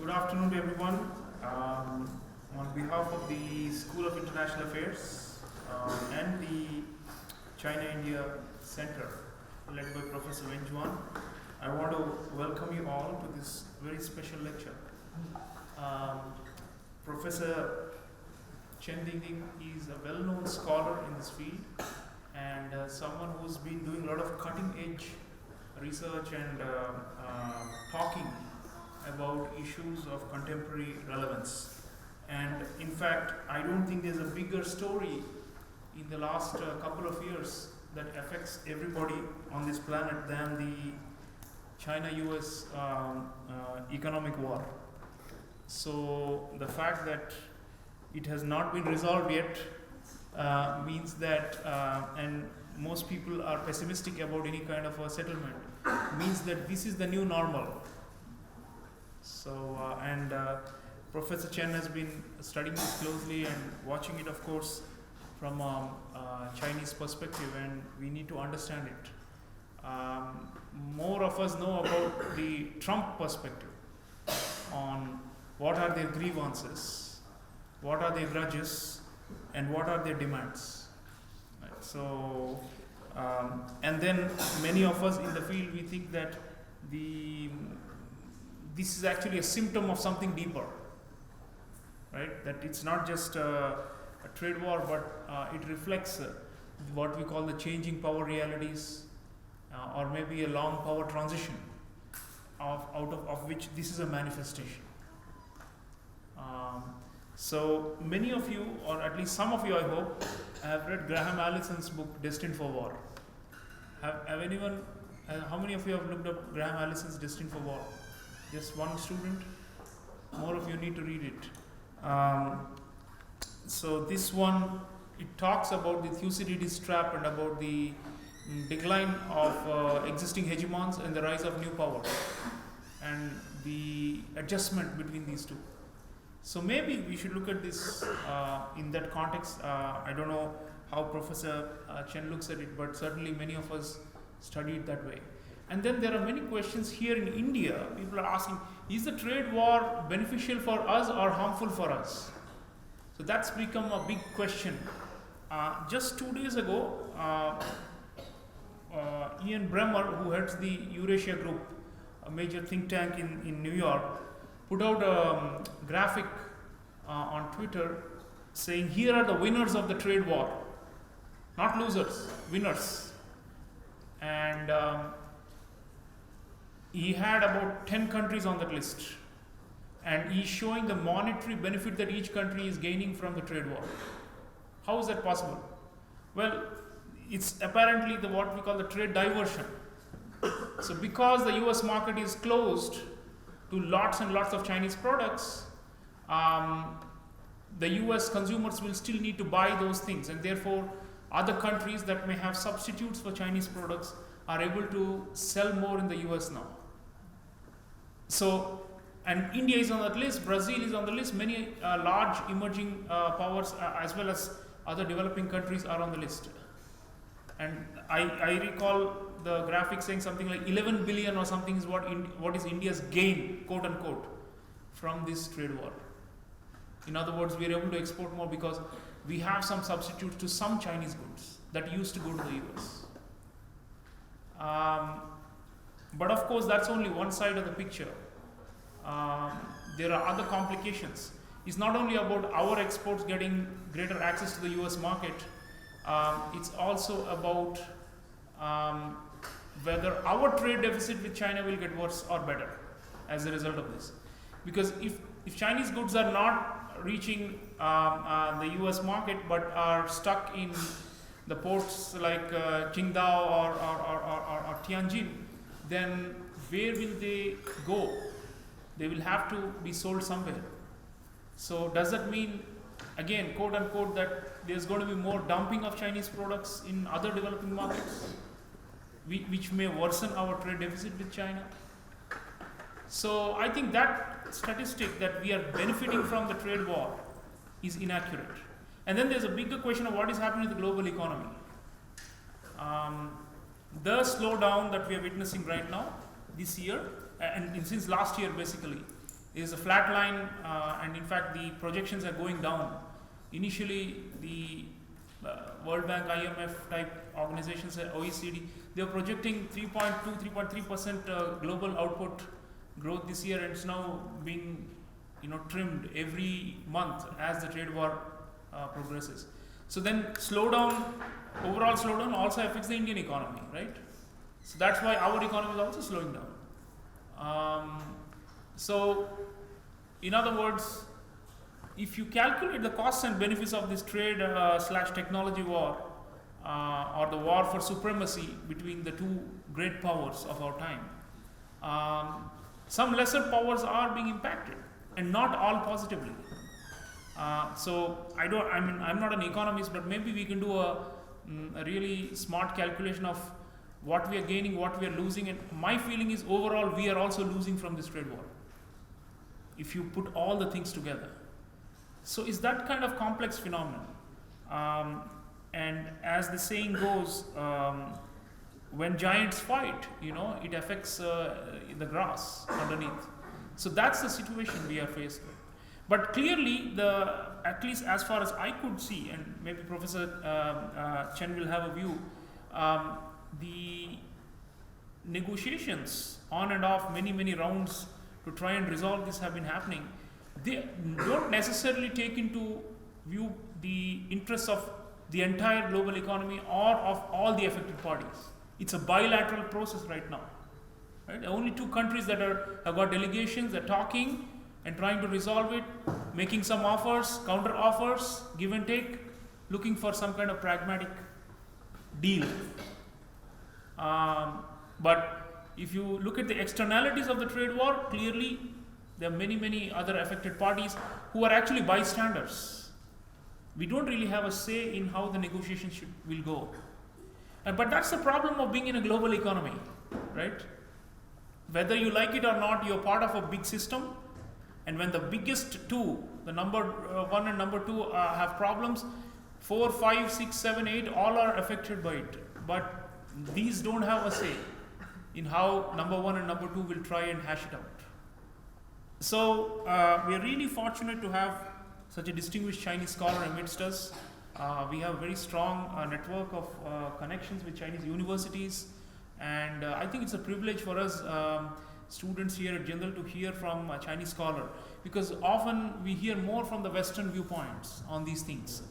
Good afternoon to everyone. On behalf of the School of International Affairs and the China-India Center, led by Professor Wen Juan, I want to welcome you all to this very special lecture. Professor Chen Dingding is a well-known scholar in this field and someone who's been doing a lot of cutting-edge research and talking about issues of contemporary relevance. And in fact, I don't think there's a bigger story in the last couple of years that affects everybody on this planet than the China-US economic war. So the fact that it has not been resolved yet means that, and most people are pessimistic about any kind of a settlement, means that this is the new normal. So, Professor Chen has been studying this closely and watching it, of course, from a Chinese perspective, and we need to understand it. More of us know about the Trump perspective on what are their grievances, what are their grudges, and what are their demands. Right. So, and then many of us in the field, we think that this is actually a symptom of something deeper, right? That it's not just a trade war, but it reflects what we call the changing power realities, or maybe a long power transition, out of which this is a manifestation. So many of you, or at least some of you, I hope, have read Graham Allison's book Destined for War. Have anyone? How many of you have looked up Graham Allison's Destined for War? Just one student? More of you need to read it. So this one, it talks about the Thucydides trap and about the decline of existing hegemons and the rise of new powers and the adjustment between these two. So maybe we should look at this in that context. I don't know how Professor Chen looks at it, but certainly many of us study it that way. And then there are many questions here in India. People are asking, is the trade war beneficial for us or harmful for us? So that's become a big question. Just 2 days ago, Ian Bremmer, who heads the Eurasia Group, a major think tank in New York, put out a graphic on Twitter saying, here are the winners of the trade war. Not losers, winners. And he had about 10 countries on that list, and he's showing the monetary benefit that each country is gaining from the trade war. How is that possible? Well, it's apparently what we call the trade diversion. So because the US market is closed to lots and lots of Chinese products, the US consumers will still need to buy those things, and therefore other countries that may have substitutes for Chinese products are able to sell more in the US now. So, and India is on that list, Brazil is on the list, many large emerging powers as well as other developing countries are on the list. And I recall the graphic saying something like 11 billion or something is what is India's gain, quote unquote, from this trade war. In other words, we are able to export more because we have some substitutes to some Chinese goods that used to go to the US. But of course, that's only one side of the picture. There are other complications. It's not only about our exports getting greater access to the US market, it's also about whether our trade deficit with China will get worse or better as a result of this. Because if Chinese goods are not reaching the US market but are stuck in the ports like Qingdao or Tianjin, then where will they go? They will have to be sold somewhere. So does that mean, again, quote unquote, that there's going to be more dumping of Chinese products in other developing markets, which may worsen our trade deficit with China? So I think that statistic that we are benefiting from the trade war is inaccurate. And then there's a bigger question of what is happening to the global economy. The slowdown that we are witnessing right now, this year, and since last year basically, is a flat line, and in fact the projections are going down. Initially, the World Bank, IMF type organizations, OECD, they were projecting 3.2, 3.3% global output growth this year, and it's now being trimmed every month as the trade war progresses. So then overall slowdown also affects the Indian economy, right? So that's why our economy is also slowing down. So in other words, if you calculate the costs and benefits of this trade / technology war, or the war for supremacy between the two great powers of our time, some lesser powers are being impacted, and not all positively. So I'm not an economist, but maybe we can do a really smart calculation of what we are gaining, what we are losing, and my feeling is overall we are also losing from this trade war, if you put all the things together. So it's that kind of complex phenomenon. And as the saying goes, when giants fight, it affects the grass underneath. So that's the situation we are faced with. But clearly, at least as far as I could see, and maybe Professor Chen will have a view, the negotiations on and off, many rounds to try and resolve this have been happening. They don't necessarily take into view the interests of the entire global economy or of all the affected parties. It's a bilateral process right now. Right? Only two countries that have got delegations, they're talking and trying to resolve it, making some offers, counter offers, give and take, looking for some kind of pragmatic deal. But if you look at the externalities of the trade war, clearly there are many other affected parties who are actually bystanders. We don't really have a say in how the negotiations will go. But that's the problem of being in a global economy, right? Whether you like it or not, you're part of a big system. And when the biggest two, the number one and number two have problems, 4, 5, 6, 7, 8, all are affected by it. But these don't have a say in how number one and number two will try and hash it out. So we are really fortunate to have such a distinguished Chinese scholar amidst us. We have a very strong network of connections with Chinese universities, and I think it's a privilege for us students here at Jindal to hear from a Chinese scholar, because often we hear more from the Western viewpoints on these things,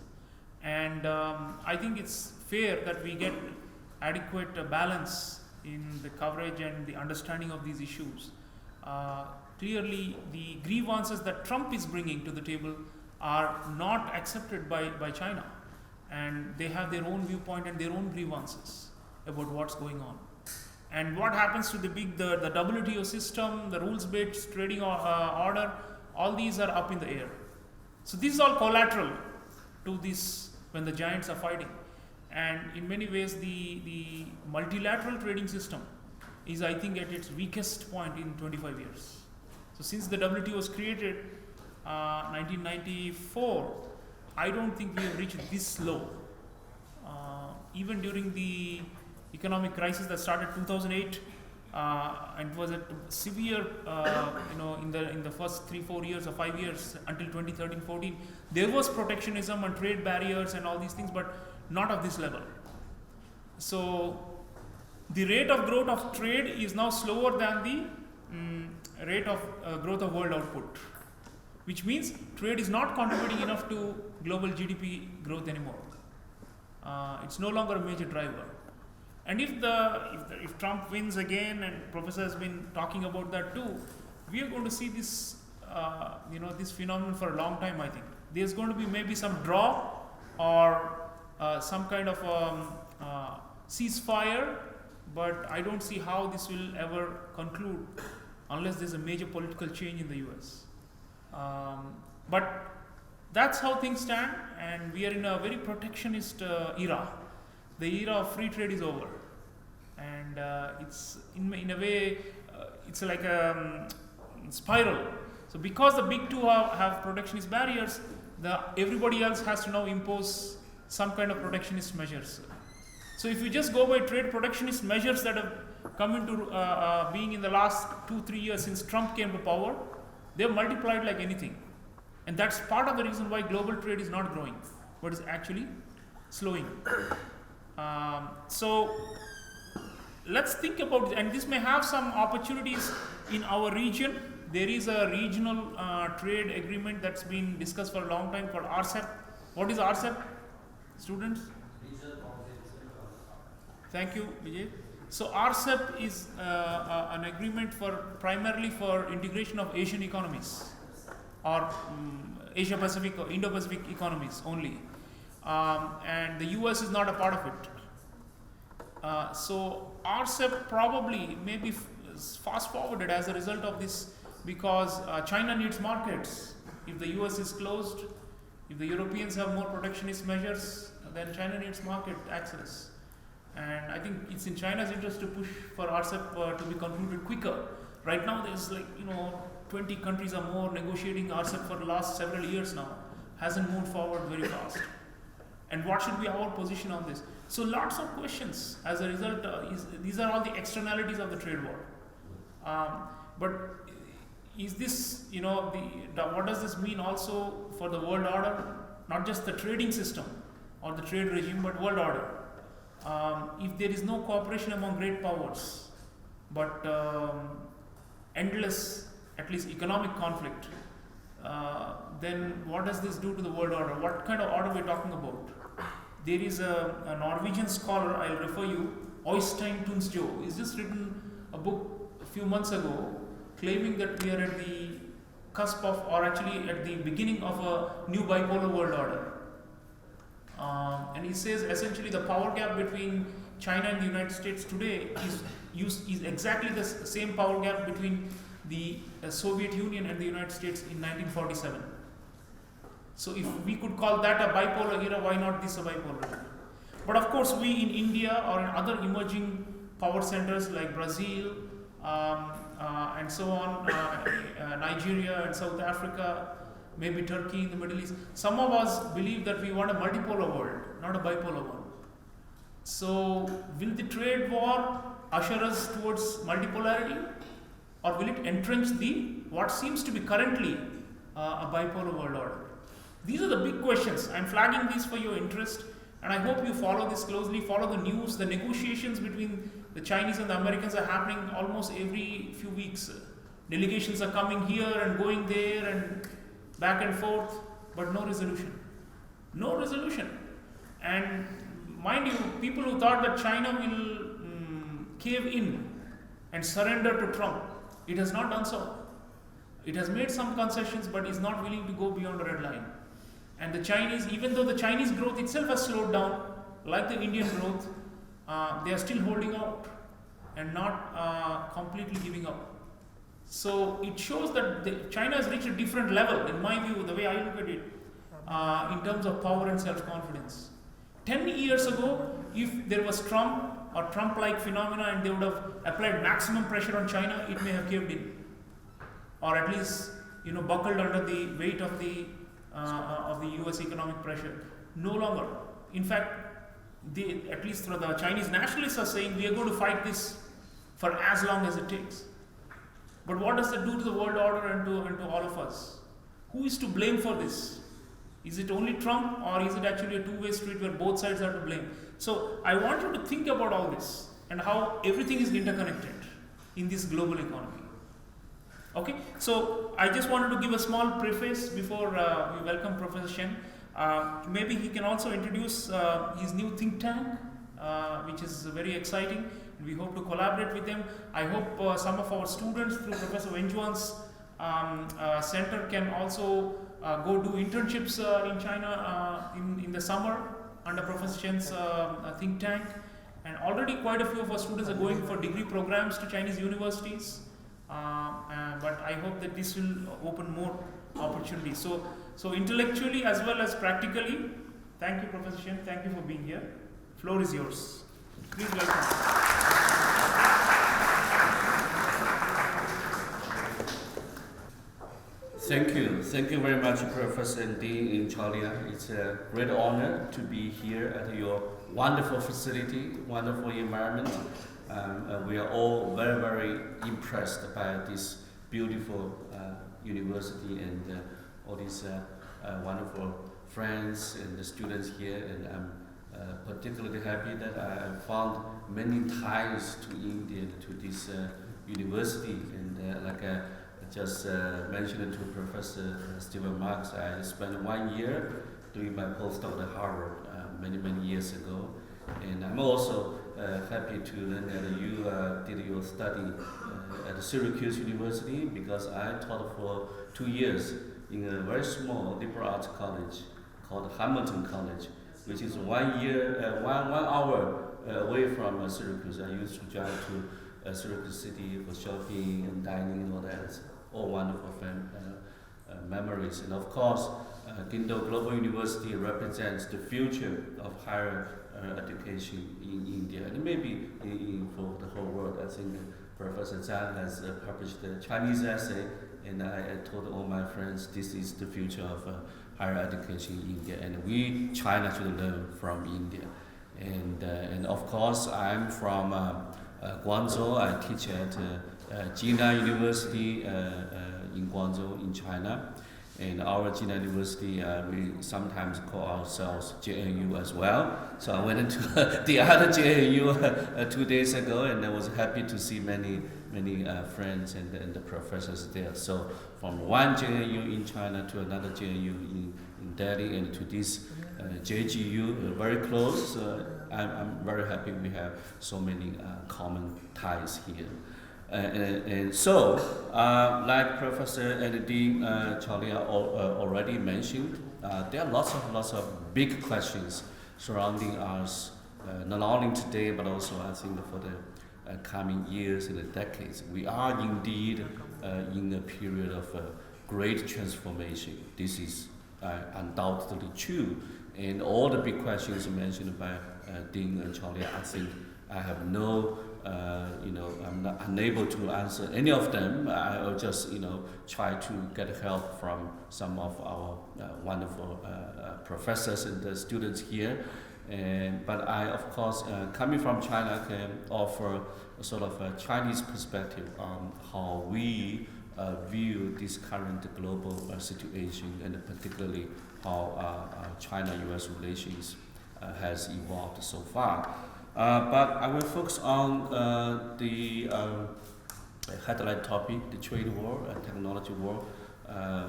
and I think it's fair that we get adequate balance in the coverage and the understanding of these issues. Clearly, the grievances that Trump is bringing to the table are not accepted by China, and they have their own viewpoint and their own grievances about what's going on. And what happens to the WTO system, the rules-based trading order, all these are up in the air. So this is all collateral to this when the giants are fighting. And in many ways, the multilateral trading system is, I think, at its weakest point in 25 years. So since the WTO was created 1994, I don't think we have reached this low. Even during the economic crisis that started 2008, and was at severe, in the first 3-4 years or 5 years until 2013-14, there was protectionism and trade barriers and all these things, but not of this level. So the rate of growth of trade is now slower than the rate of growth of world output, which means trade is not contributing enough to global GDP growth anymore. It's no longer a major driver. And if Trump wins again, and Professor has been talking about that too, we are going to see this this phenomenon for a long time. I think there's going to be maybe some draw or some kind of ceasefire, but I don't see how this will ever conclude unless there's a major political change in the US. But that's how things stand, and we are in a very protectionist era. The era of free trade is over, and it's in a way it's like a spiral. So because the big two have protectionist barriers, everybody else has to now impose some kind of protectionist measures. So if you just go by trade protectionist measures that have come into being in the last 2-3 years since Trump came to power, They have multiplied like anything. And that's part of the reason why global trade is not growing, but is actually slowing. So let's think about, and this may have some opportunities in our region. There is a regional trade agreement that's been discussed for a long time called RCEP. What is RCEP, students? Thank you, Vijay. So RCEP is an agreement primarily for integration of Asian economies, or Asia Pacific or Indo-Pacific economies only. And the US is not a part of it. So RCEP probably may be fast forwarded as a result of this, because China needs markets. If the US is closed, if the Europeans have more protectionist measures, then China needs market access. And I think it's in China's interest to push for RCEP to be concluded quicker. Right now there's 20 countries or more negotiating RCEP for the last several years now. Hasn't moved forward very fast. And what should be our position on this? So lots of questions as a result. These are all the externalities of the trade war. But is this, what does this mean also for the world order? Not just the trading system or the trade regime, but world order. If there is no cooperation among great powers, but endless, at least economic conflict, then what does this do to the world order? What kind of order we're talking about? There is a Norwegian scholar, I'll refer you, Øystein Tunstjo. He's just written a book a few months ago claiming that we are at the cusp of, or actually at the beginning of a new bipolar world order. And he says essentially the power gap between China and the United States today is exactly the same power gap between the Soviet Union and the United States in 1947. So if we could call that a bipolar era, why not this a bipolar era? But of course we in India or in other emerging power centers like Brazil and so on, Nigeria and South Africa, maybe Turkey in the Middle East, some of us believe that we want a multipolar world, not a bipolar one. So will the trade war usher us towards multipolarity, or will it entrench what seems to be currently a bipolar world order? These are the big questions. I'm flagging these for your interest, and I hope you follow this closely, follow the news. The negotiations between the Chinese and the Americans are happening almost every few weeks. Delegations are coming here and going there and back and forth, but no resolution. No resolution. And mind you, people who thought that China will cave in and surrender to Trump, it has not done so. It has made some concessions, but is not willing to go beyond the red line. And the Chinese, even though the Chinese growth itself has slowed down, like the Indian growth, they are still holding out and not completely giving up. So it shows that China has reached a different level, in my view, the way I look at it, in terms of power and self-confidence. 10 years ago, if there was Trump or Trump-like phenomena and they would have applied maximum pressure on China, it may have caved in, or at least buckled under the weight of the US economic pressure. No longer. In fact, at least the Chinese nationalists are saying we are going to fight this for as long as it takes. But what does that do to the world order and to all of us? Who is to blame for this? Is it only Trump, or is it actually a two-way street where both sides are to blame? So I want you to think about all this and how everything is interconnected in this global economy. Okay, so I just wanted to give a small preface before we welcome Professor Shen. Maybe he can also introduce his new think tank, which is very exciting. We hope to collaborate with him. I hope some of our students through Professor Wenjuan's center can also go do internships in China in the summer under Professor Shen's think tank. And already quite a few of our students are going for degree programs to Chinese universities. But I hope that this will open more opportunities. So intellectually as well as practically, thank you, Professor Shen. Thank you for being here. Floor is yours. Please welcome. Thank you. Thank you very much, Professor and Dean in Chalia. It's a great honor to be here at your wonderful facility, wonderful environment. We are all very, very impressed by this beautiful university and all these wonderful friends and the students here, and I'm particularly happy that I found many ties to India, to this university, and like I just mentioned to Professor Stephen Marks, I spent 1 year doing my postdoc at Harvard many years ago, and I'm also happy to learn that you did your study at Syracuse University, because I taught for 2 years in a very small liberal arts college called Hamilton College, which is 1 year, one hour away from Syracuse. I used to drive to Syracuse City for shopping and dining and all that. It's all wonderful memories. And of course, Gindel Global University represents the future of higher education in India, and maybe for the whole world. I think Professor Zhang has published a Chinese essay, and I told all my friends this is the future of higher education in India, and we, China, should learn from India. And of course, I'm from Guangzhou. I teach at Jinan University in Guangzhou in China. And our Jinan University, we sometimes call ourselves JNU as well. So I went into the other JNU 2 days ago, and I was happy to see many friends and the professors there. So from one JNU in China to another JNU in Delhi, and to this JGU, very close. I'm very happy we have so many common ties here. And so, like Professor and Dean Chalia already mentioned, there are lots of big questions surrounding us, not only today, but also I think for the coming years and the decades. We are indeed in a period of great transformation. This is undoubtedly true. And all the big questions mentioned by Dean and Chalia, I think I have no I'm not unable to answer any of them. I'll just, try to get help from some of our wonderful professors and the students here. But I, of course, coming from China, can offer a sort of a Chinese perspective on how we view this current global situation, and particularly how China-US relations has evolved so far. But I will focus on the headline topic, the trade war, technology war,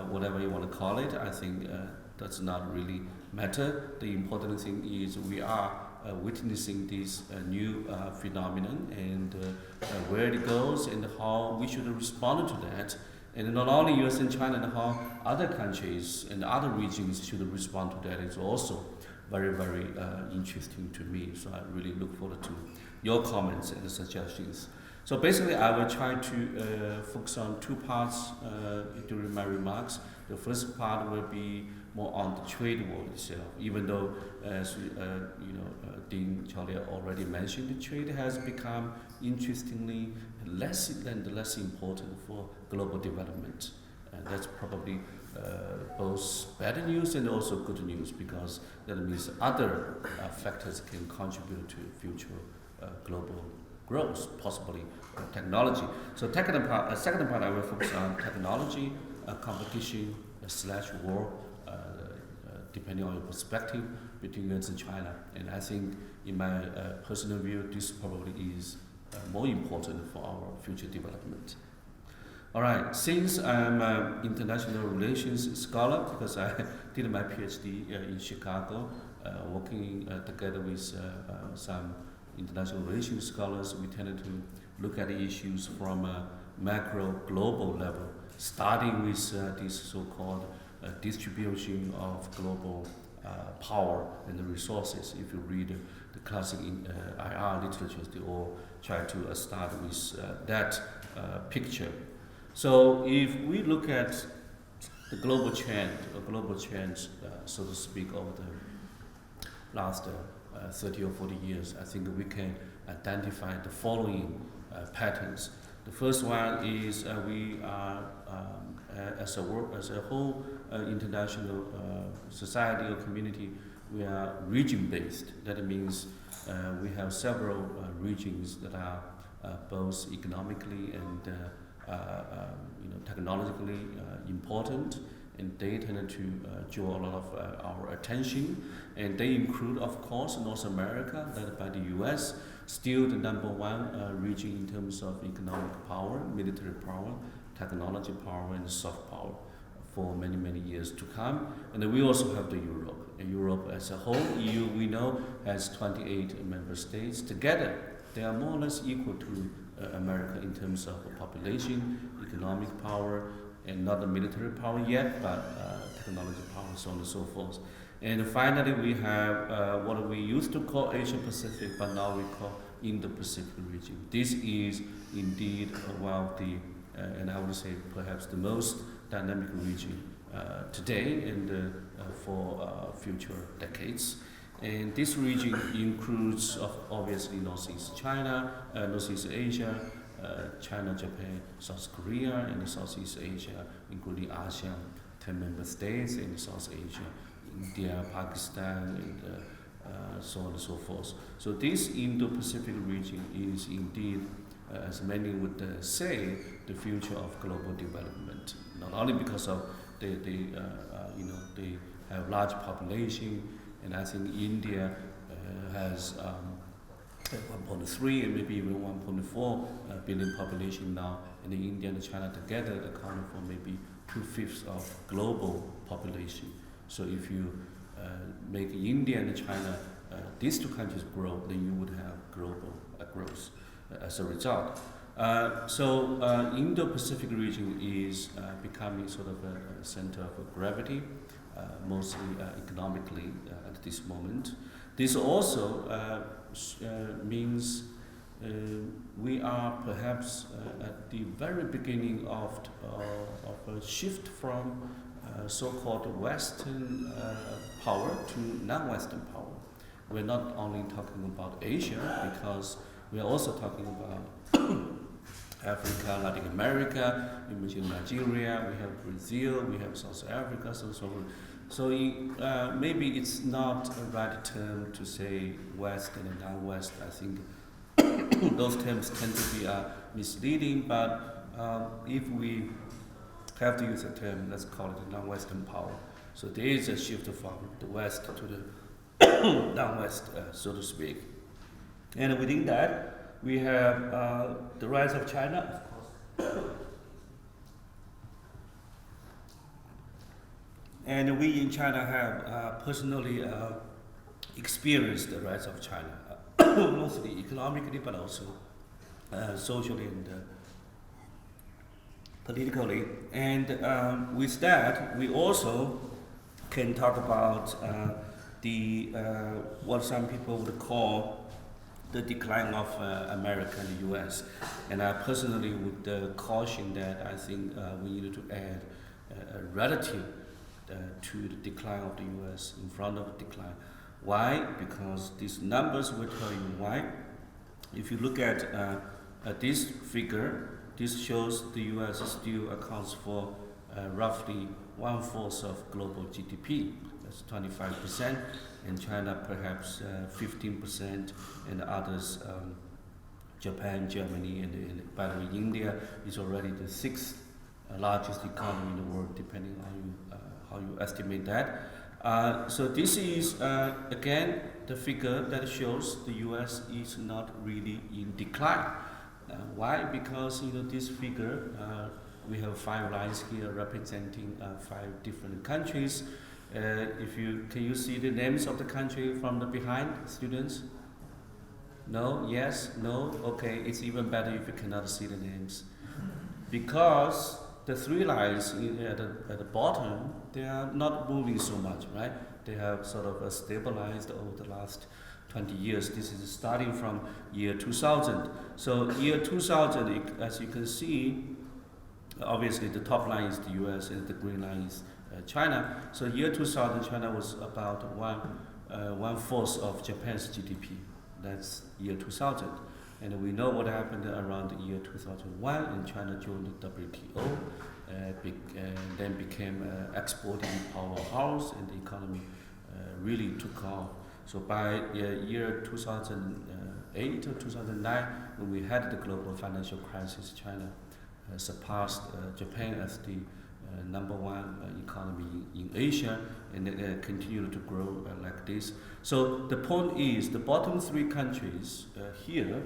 whatever you want to call it. I think does not really matter. The important thing is we are witnessing this new phenomenon, and where it goes and how we should respond to that. And not only US and China, and how other countries and other regions should respond to that is also very interesting to me. So I really look forward to your comments and suggestions. So basically, I will try to focus on two parts during my remarks. The first part will be more on the trade war itself, even though, as Dean Chalia already mentioned, the trade has become interestingly less important for global development. And that's probably both bad news and also good news, because that means other factors can contribute to future global growth, possibly technology. So second part I will focus on technology, competition / war, depending on your perspective between US and China. And I think in my personal view, this probably is more important for our future development. All right, since I'm an international relations scholar, because I did my PhD in Chicago, working together with some international relations scholars, we tended to look at the issues from a macro global level, starting with this so-called distribution of global power and the resources. If you read the classic IR literature, they all try to start with that picture. So if we look at the global trend, so to speak, over the last 30 or 40 years, I think we can identify the following patterns. The first one is we are, as a whole international society or community, we are region-based. That means we have several regions that are both economically and technologically important, and they tend to draw a lot of our attention. And they include, of course, North America, led by the U.S., still the number one region in terms of economic power, military power, technology power, and soft power for many, many years to come. And then we also have the Europe. And Europe as a whole, EU, we know, has 28 member states. Together, they are more or less equal to America in terms of population, economic power, and not the military power yet, but technology power, so on and so forth. And finally, we have what we used to call Asia Pacific, but now we call Indo-Pacific region. This is indeed one of the, and I would say perhaps the most dynamic region today and for future decades. And this region includes obviously Northeast China, Northeast Asia, China, Japan, South Korea, and Southeast Asia, including ASEAN, 10 member states, and South Asia, India, Pakistan, and so on and so forth. So this Indo-Pacific region is indeed, as many would say, the future of global development. Not only because of they have large population, and I think India has 1.3 and maybe even 1.4 billion population now, and India and China together account for maybe 2/5 of global population. So if you make India and China, these two countries grow, then you would have global growth as a result. So Indo-Pacific region is becoming sort of a center of gravity, mostly economically at this moment. This also means we are perhaps at the very beginning of a shift from so-called Western power to non-Western power. We're not only talking about Asia, because we are also talking about Africa, Latin America, you mentioned Nigeria, we have Brazil, we have South Africa, so on. So maybe it's not a right term to say West and non-West. I think those terms tend to be misleading, but if we have to use a term, let's call it a non-Western power. So there is a shift from the West to the non-West, so to speak. And within that, we have the rise of China, of course. And we in China have personally experienced the rise of China, mostly economically, but also socially and politically. And with that, we also can talk about what some people would call the decline of America and the US. And I personally would caution that I think we needed to add a relative to the decline of the US in front of the decline. Why? Because these numbers will tell you why. If you look at this figure, this shows the US still accounts for roughly 1/4 of global GDP. That's 25%, and China perhaps 15%, and others, Japan, Germany, and by the way, India is already the 6th largest economy in the world, depending on how you estimate that. So this is again the figure that shows the U.S. is not really in decline. Why? Because this figure, we have 5 lines here representing 5 different countries. Can you see the names of the country from the behind, students? No? Yes? No? Okay, it's even better if you cannot see the names. Because the 3 lines at the bottom, they are not moving so much, right? They have sort of stabilized over the last 20 years. This is starting from year 2000. So year 2000, as you can see, obviously the top line is the US and the green line is China. So year 2000, China was about 1/4 of Japan's GDP. That's year 2000. And we know what happened around the year 2001, and China joined the WTO, and then became an exporting powerhouse, and the economy really took off. So by year 2008 or 2009, when we had the global financial crisis, China surpassed Japan as the number one economy in Asia, and continue to grow like this. So the point is, the bottom three countries here,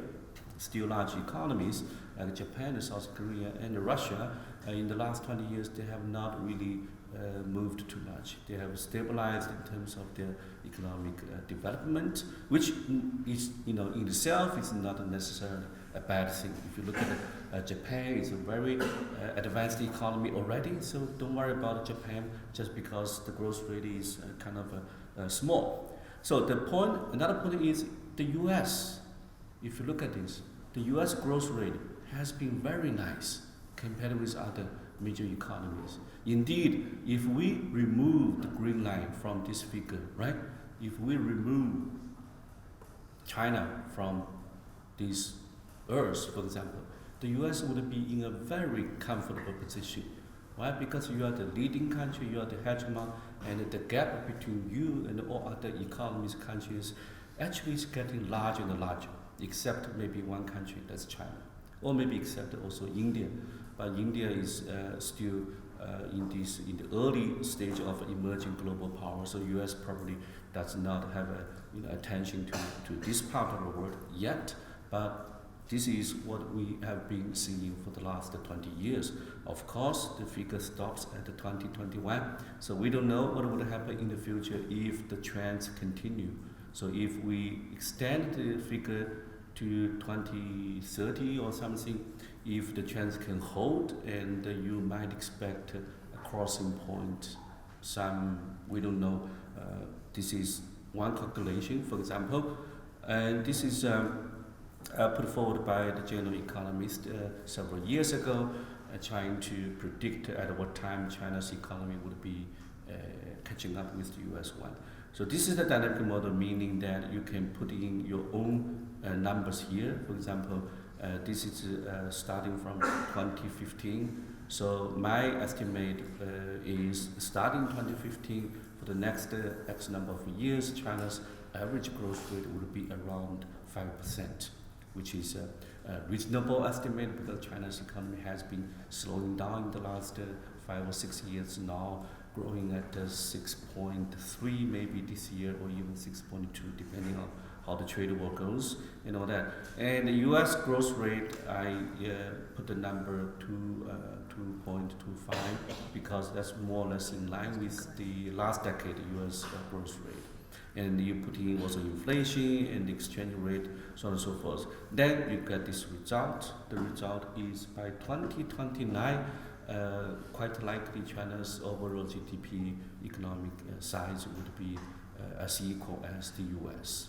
still large economies, like Japan, South Korea, and Russia, in the last 20 years, they have not really moved too much. They have stabilized in terms of their economic development, which is, in itself is not necessarily a bad thing. If you look at Japan, it's a very advanced economy already, so don't worry about Japan just because the growth rate is kind of small. So another point is the US. If you look at this, the US growth rate has been very nice compared with other major economies. Indeed, if we remove the green line from this figure, right? If we remove China from this Earth, for example, the US would be in a very comfortable position. Why? Because you are the leading country, you are the hegemon, and the gap between you and all other economies, countries, actually is getting larger and larger, except maybe one country, that's China, or maybe except also India. But India is still in the early stage of emerging global power, so US probably does not have attention to this part of the world yet, but this is what we have been seeing for the last 20 years. Of course, the figure stops at 2021, so we don't know what would happen in the future if the trends continue. So if we extend the figure to 2030 or something, if the trends can hold, and you might expect a crossing point. We don't know. This is one calculation, for example, and this is put forward by the general economist several years ago, trying to predict at what time China's economy would be catching up with the US one. So this is the dynamic model, meaning that you can put in your own numbers here. For example, this is starting from 2015. So my estimate is starting 2015, for the next X number of years, China's average growth rate will be around 5%, which is a reasonable estimate because China's economy has been slowing down in the last 5 or 6 years now, growing at 6.3 maybe this year, or even 6.2, depending on how the trade war goes and all that. And the US growth rate, I put the number to 2.25 because that's more or less in line with the last decade US growth rate. And you put in also inflation and the exchange rate, so on and so forth. Then you get this result. The result is by 2029, quite likely China's overall GDP economic size would be as equal as the US.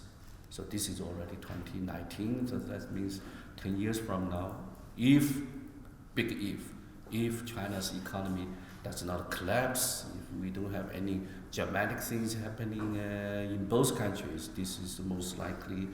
So this is already 2019, so that means 10 years from now, if China's economy does not collapse, if we don't have any dramatic things happening in both countries, this is the most likely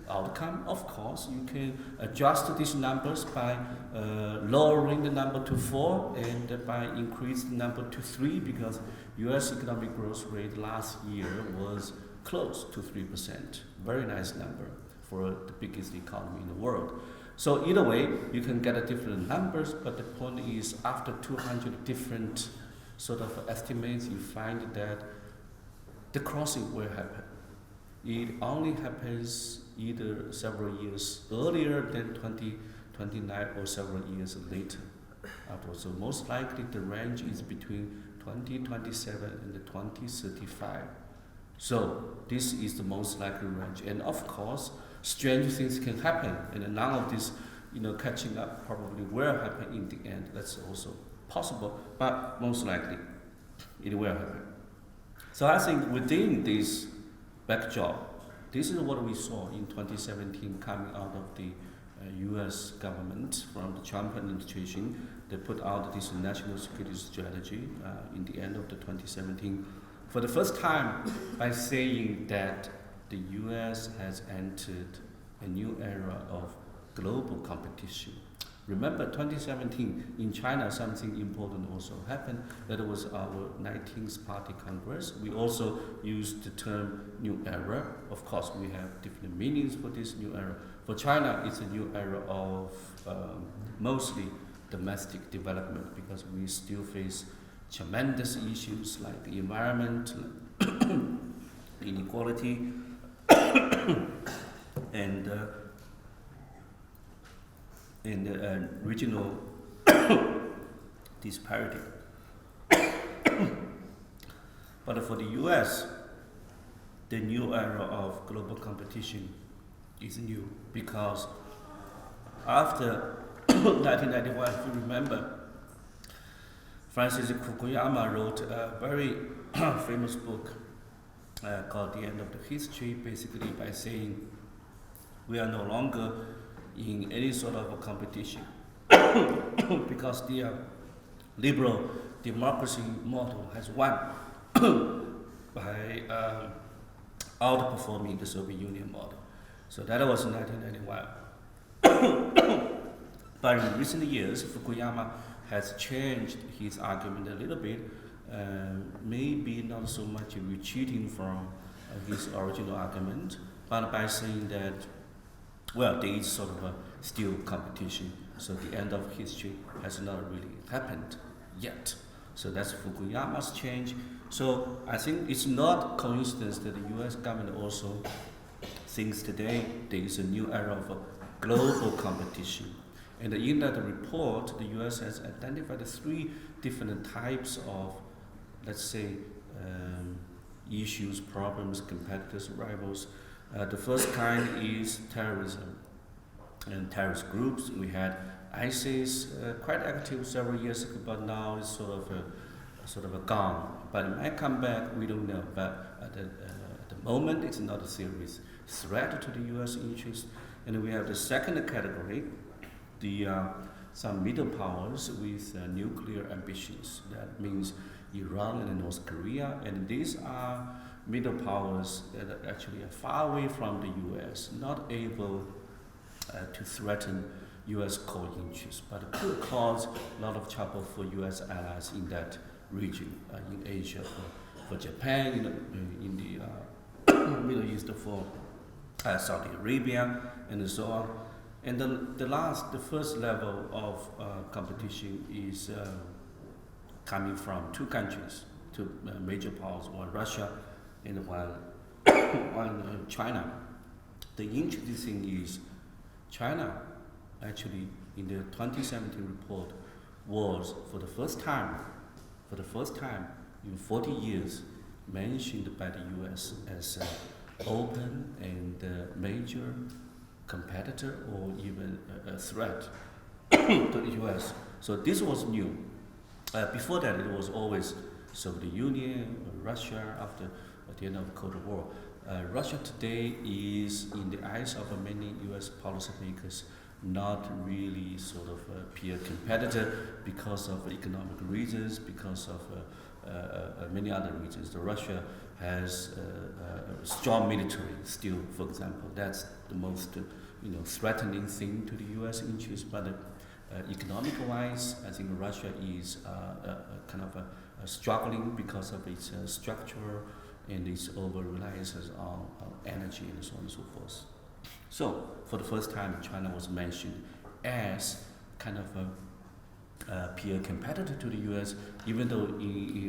outcome. Of course, you can adjust these numbers by lowering the number to 4 and by increasing the number to 3, because US economic growth rate last year was close to 3%. Very nice number for the biggest economy in the world. So either way, you can get different numbers, but the point is, after 200 different sort of estimates, you find that the crossing will happen. It only happens either several years earlier than 2029 or several years later. So most likely the range is between 2027 and 2035. So this is the most likely range. And of course, strange things can happen, and none of this, catching up probably will happen in the end. That's also possible, but most likely it will happen. So I think within this backdrop, this is what we saw in 2017 coming out of the US government from the Trump administration. They put out this national security strategy in the end of the 2017 for the first time by saying that the US has entered a new era of global competition. Remember 2017 in China, something important also happened. That was our 19th Party Congress. We also used the term new era. Of course, we have different meanings for this new era. For China, it's a new era of mostly domestic development because we still face tremendous issues like the environment, inequality, and regional disparity. But for the US, the new era of global competition is new because after 1991, if you remember, Francis Fukuyama wrote a very famous book called The End of the History, basically by saying we are no longer in any sort of a competition because the liberal democracy model has won by outperforming the Soviet Union model. So that was in 1991. But in recent years, Fukuyama has changed his argument a little bit, maybe not so much retreating from his original argument, but by saying that, well, there is sort of a still competition, so the end of history has not really happened yet. So that's Fukuyama's change. So I think it's not coincidence that the US government also thinks today there is a new era of global competition. And in that report, the US has identified 3 different types of, let's say, issues, problems, competitors, rivals. The first kind is terrorism and terrorist groups. We had ISIS quite active several years ago, but now it's sort of a gone. But it might come back, we don't know. But at the moment, it's not a serious threat to the US interest. And we have the second category, some middle powers with nuclear ambitions. That means Iran and North Korea, and these are middle powers that actually are far away from the US, not able to threaten US core interests, but could cause a lot of trouble for US allies in that region, in Asia, for Japan, in the Middle East, for Saudi Arabia, and so on. And the first level of competition is coming from 2 countries, 2 major powers, one Russia and one China. The interesting thing is China actually in the 2017 report was for the first time in 40 years mentioned by the US as an open and major competitor or even a threat to the US. So this was new. Before that, it was always Soviet Union, Russia after the end of the Cold War. Russia today is, in the eyes of many US policymakers, not really sort of a peer competitor because of economic reasons, because of many other reasons. So Russia has a strong military still, for example. That's the most threatening thing to the US interest. But economic-wise, I think Russia is kind of struggling because of its structure and its over-reliance on energy and so on and so forth. So, for the first time, China was mentioned as kind of a peer competitor to the U.S., even though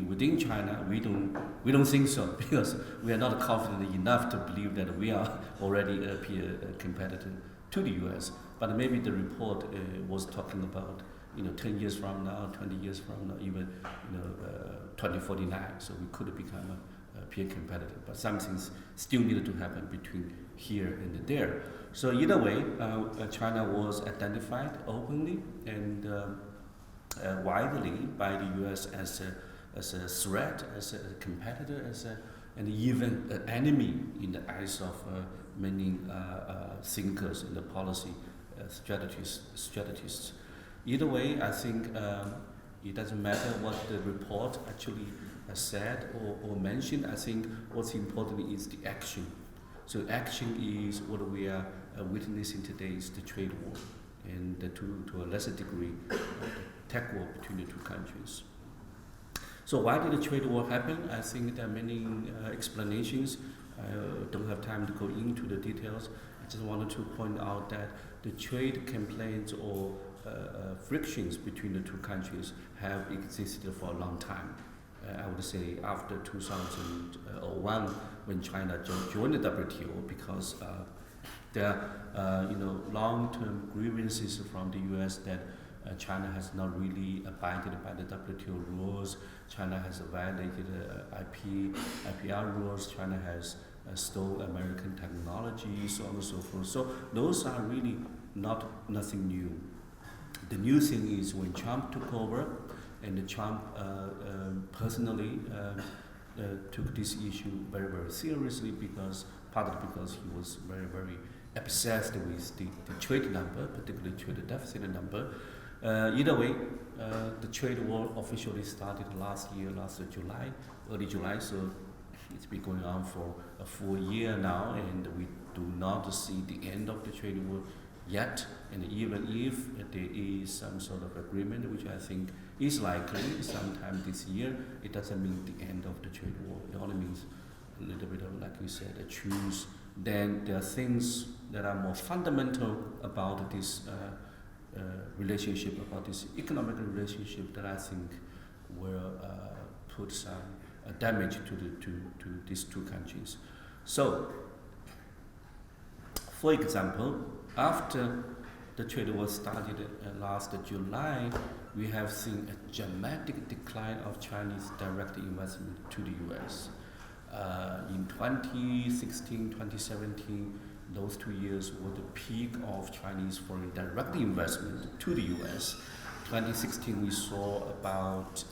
within China we don't think so, because we are not confident enough to believe that we are already a peer competitor to the U.S. But maybe the report was talking about 10 years from now, 20 years from now, even 2049. So we could become a peer competitor. But some things still needed to happen between here and there. So either way, China was identified openly and widely by the U.S. as a threat, as a competitor, and even an enemy in the eyes of many thinkers and the policy strategists. Either way, I think it doesn't matter what the report actually said or mentioned. I think what's important is the action. So action is what we are witnessing today is the trade war. and to a lesser degree, the tech war between the two countries. So why did the trade war happen? I think there are many explanations. I don't have time to go into the details. I just wanted to point out that the trade complaints or frictions between the two countries have existed for a long time. I would say after 2001, when China joined the WTO, because there are long-term grievances from the U.S. that China has not really abided by the WTO rules. China has violated IPR rules. China has stole American technology, so on and so forth. So those are really nothing new. The new thing is when Trump took over, and Trump personally took this issue very, very seriously, partly because he was very, very obsessed with the trade number, particularly trade deficit number. Either way, the trade war officially started early July, so it's been going on for a full year now, and we do not see the end of the trade war yet. And even if there is some sort of agreement, which I think is likely sometime this year, it doesn't mean the end of the trade war. It only means a little bit of, like you said, a truce. Then there are things that are more fundamental about this relationship, about this economic relationship, that I think will put some damage to these two countries. So, for example, after the trade war started last July, we have seen a dramatic decline of Chinese direct investment to the U.S. In 2016, 2017, those 2 years were the peak of Chinese foreign direct investment to the U.S. 2016, we saw about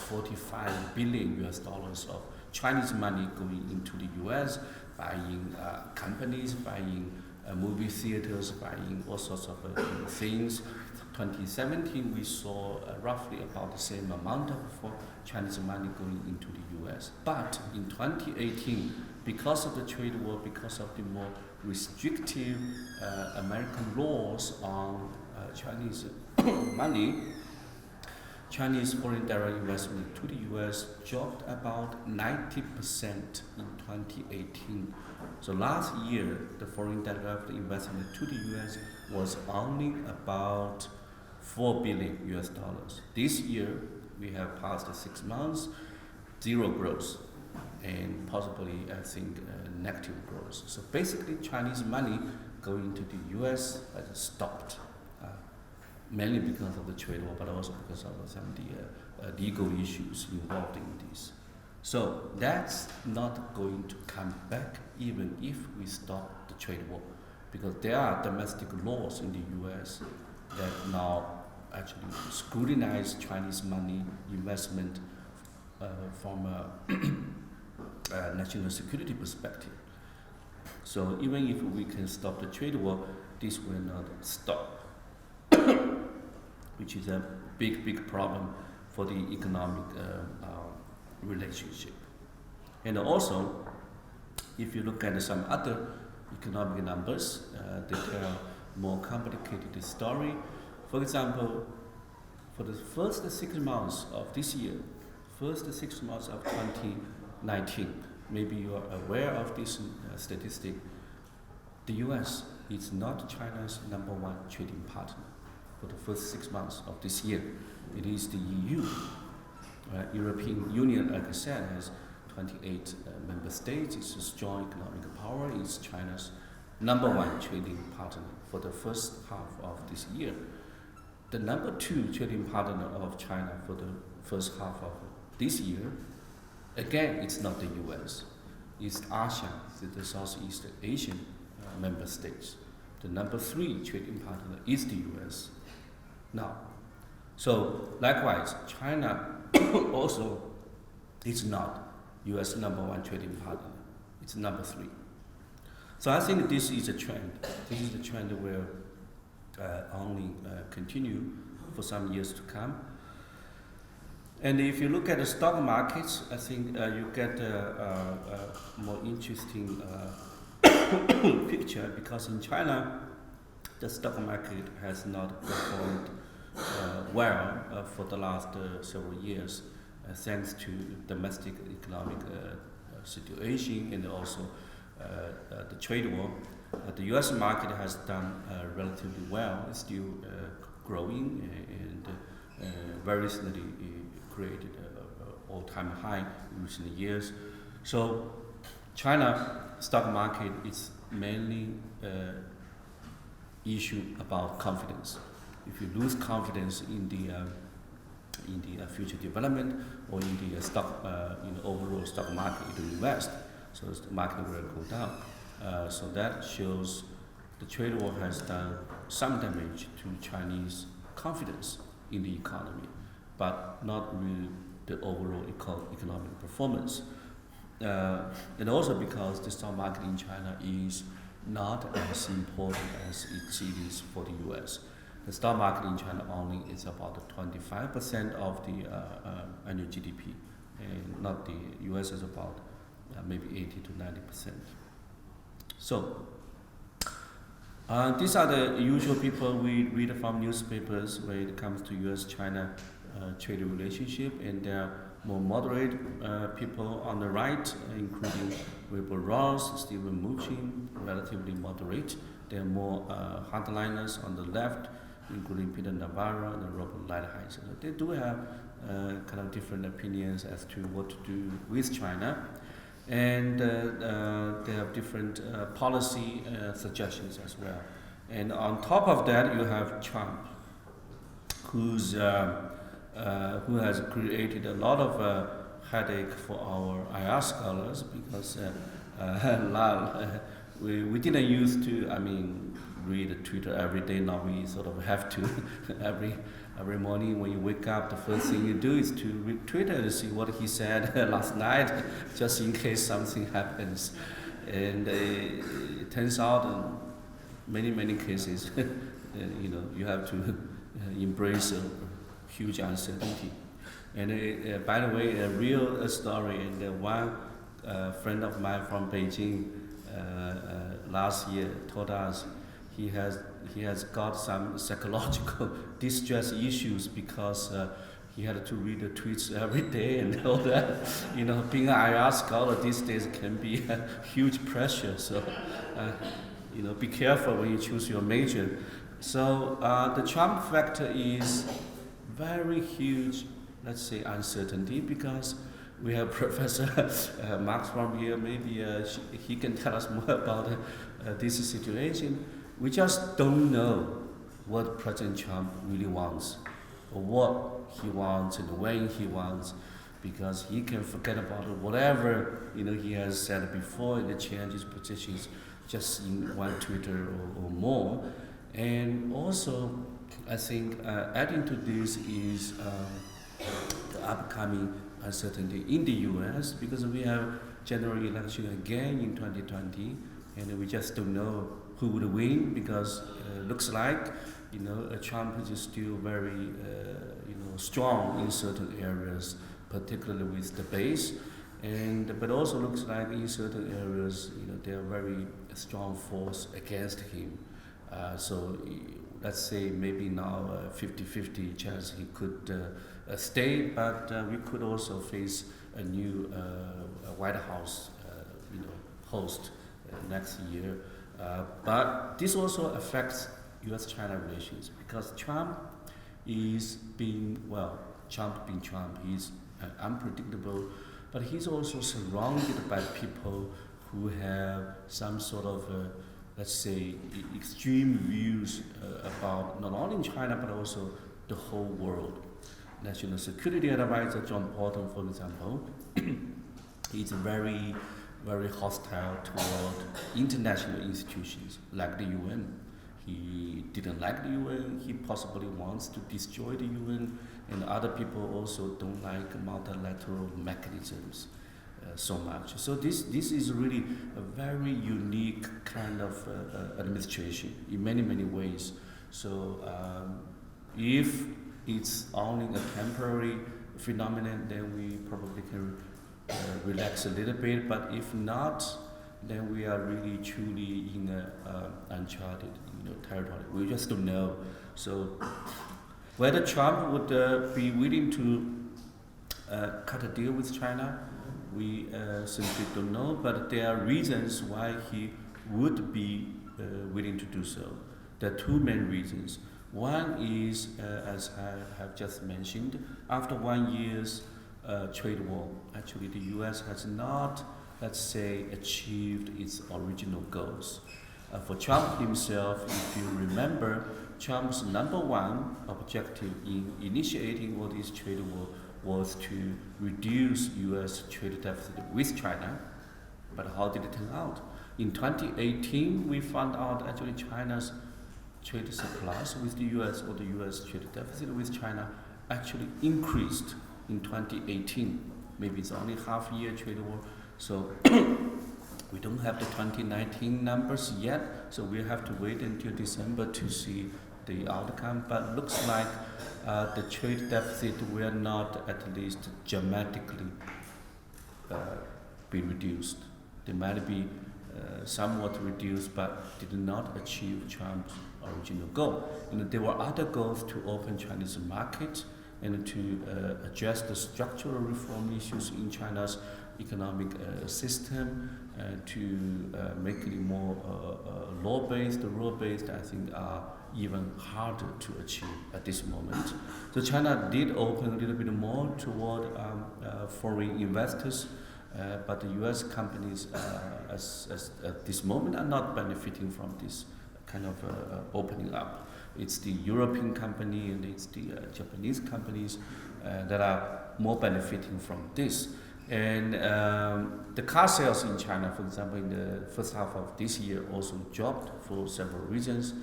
$45 billion of Chinese money going into the U.S., buying companies, buying movie theaters, buying all sorts of things. 2017, we saw roughly about the same amount of Chinese money going into the U.S. But in 2018, because of the trade war, because of the more restrictive American laws on Chinese money, Chinese foreign direct investment to the U.S. dropped about 90% in 2018. So last year, the foreign direct investment to the U.S. was only about $4 billion. This year, we have passed 6 months, zero growth, and possibly, I think, negative growth. So basically, Chinese money going to the U.S. has stopped, mainly because of the trade war, but also because of some of the legal issues involved in this. So that's not going to come back even if we stop the trade war, because there are domestic laws in the U.S. that now actually scrutinize Chinese money investment from a national security perspective. So even if we can stop the trade war, this will not stop, which is a big problem for the economic relationship. And also, if you look at some other economic numbers, they tell more complicated story. For example, for the first 6 months of this year, first 6 months of 2019, maybe you are aware of this statistic, the US is not China's #1 trading partner for the first 6 months of this year. It is the EU. European Union, like I said, has 28 member states. It's a strong economic power. It's China's #1 trading partner for the first half of this year. The #2 trading partner of China for the first half of this year, again, it's not the US. It's ASEAN, the Southeast Asian member states. The #3 trading partner is the US. Now, so likewise, China also is not US #1 trading partner. It's #3. So I think this is a trend. This is a trend that will only continue for some years to come. And if you look at the stock markets, I think you get a more interesting picture, because in China, the stock market has not performed well for the last several years, thanks to domestic economic situation and also the trade war. The U.S. market has done relatively well. It's still growing and very recently created an all-time high in recent years. So China stock market is mainly issue about confidence. If you lose confidence in the future development or in the overall stock market, you invest, so the market will go down. So that shows the trade war has done some damage to Chinese confidence in the economy, but not really the overall economic performance. And also because the stock market in China is not as important as it is for the US. The stock market in China only is about 25% of the annual GDP, and not the US is about maybe 80 to 90%. So these are the usual people we read from newspapers when it comes to US-China trade relationship, and there are more moderate people on the right, including Wilbur Ross, Stephen Mnuchin, relatively moderate. There are more hardliners on the left, including Peter Navarro and Robert Lighthizer. They do have kind of different opinions as to what to do with China, and they have different policy suggestions as well. And on top of that, you have Trump, who has created a lot of headache for our IR scholars, because we didn't used to, read Twitter every day. Now we sort of have to every morning when you wake up, the first thing you do is to read Twitter to see what he said last night, just in case something happens. And it turns out in many cases, you have to embrace huge uncertainty. And by the way, a real story, and one friend of mine from Beijing last year told us he has got some psychological distress issues because he had to read the tweets every day, and all that. Being an IR scholar these days can be a huge pressure. So be careful when you choose your major. So the Trump factor is very huge, let's say, uncertainty, because we have Professor Max from here. Maybe he can tell us more about this situation. We just don't know what President Trump really wants, or what he wants and when he wants, because he can forget about whatever he has said before and change his positions just in one Twitter or more. And also, I think adding to this is the upcoming uncertainty in the US, because we have general election again in 2020, and we just don't know who would win, because looks like Trump is still very strong in certain areas, particularly with the base, but also looks like in certain areas there are very strong force against him. So let's say maybe now 50-50 chance he could stay, but we could also face a new White House host next year. But this also affects U.S.-China relations, because Trump is Trump being Trump, he's unpredictable, but he's also surrounded by people who have some sort of let's say extreme views about not only China but also the whole world. National Security Advisor John Bolton, for example, is very, very hostile toward international institutions like the UN. He didn't like the UN, he possibly wants to destroy the UN, and other people also don't like multilateral mechanisms so much. So this is really a very unique kind of administration in many ways. So if it's only a temporary phenomenon, then we probably can relax a little bit. But if not, then we are really truly in uncharted, territory. We just don't know. So whether Trump would be willing to cut a deal with China, we simply don't know. But there are reasons why he would be willing to do so. There are two main reasons. One is, as I have just mentioned, after 1 year's trade war, actually the U.S. has not, let's say, achieved its original goals. For Trump himself, if you remember, Trump's number one objective in initiating all this trade war was to reduce U.S. trade deficit with China. But how did it turn out? In 2018, we found out actually China's trade surplus with the U.S. or the U.S. trade deficit with China actually increased in 2018. Maybe it's only half-year trade war, so we don't have the 2019 numbers yet, so we have to wait until December to see the outcome. But looks like the trade deficit will not at least dramatically be reduced. They might be somewhat reduced, but did not achieve Trump's original goal. And there were other goals to open Chinese market and to address the structural reform issues in China's economic system, to make it more law-based, rule-based, I think are even harder to achieve at this moment. So China did open a little bit more toward foreign investors, but the U.S. companies at this moment are not benefiting from this kind of opening up. It's the European company and it's the Japanese companies that are more benefiting from this. And the car sales in China, for example, in the first half of this year also dropped for several reasons.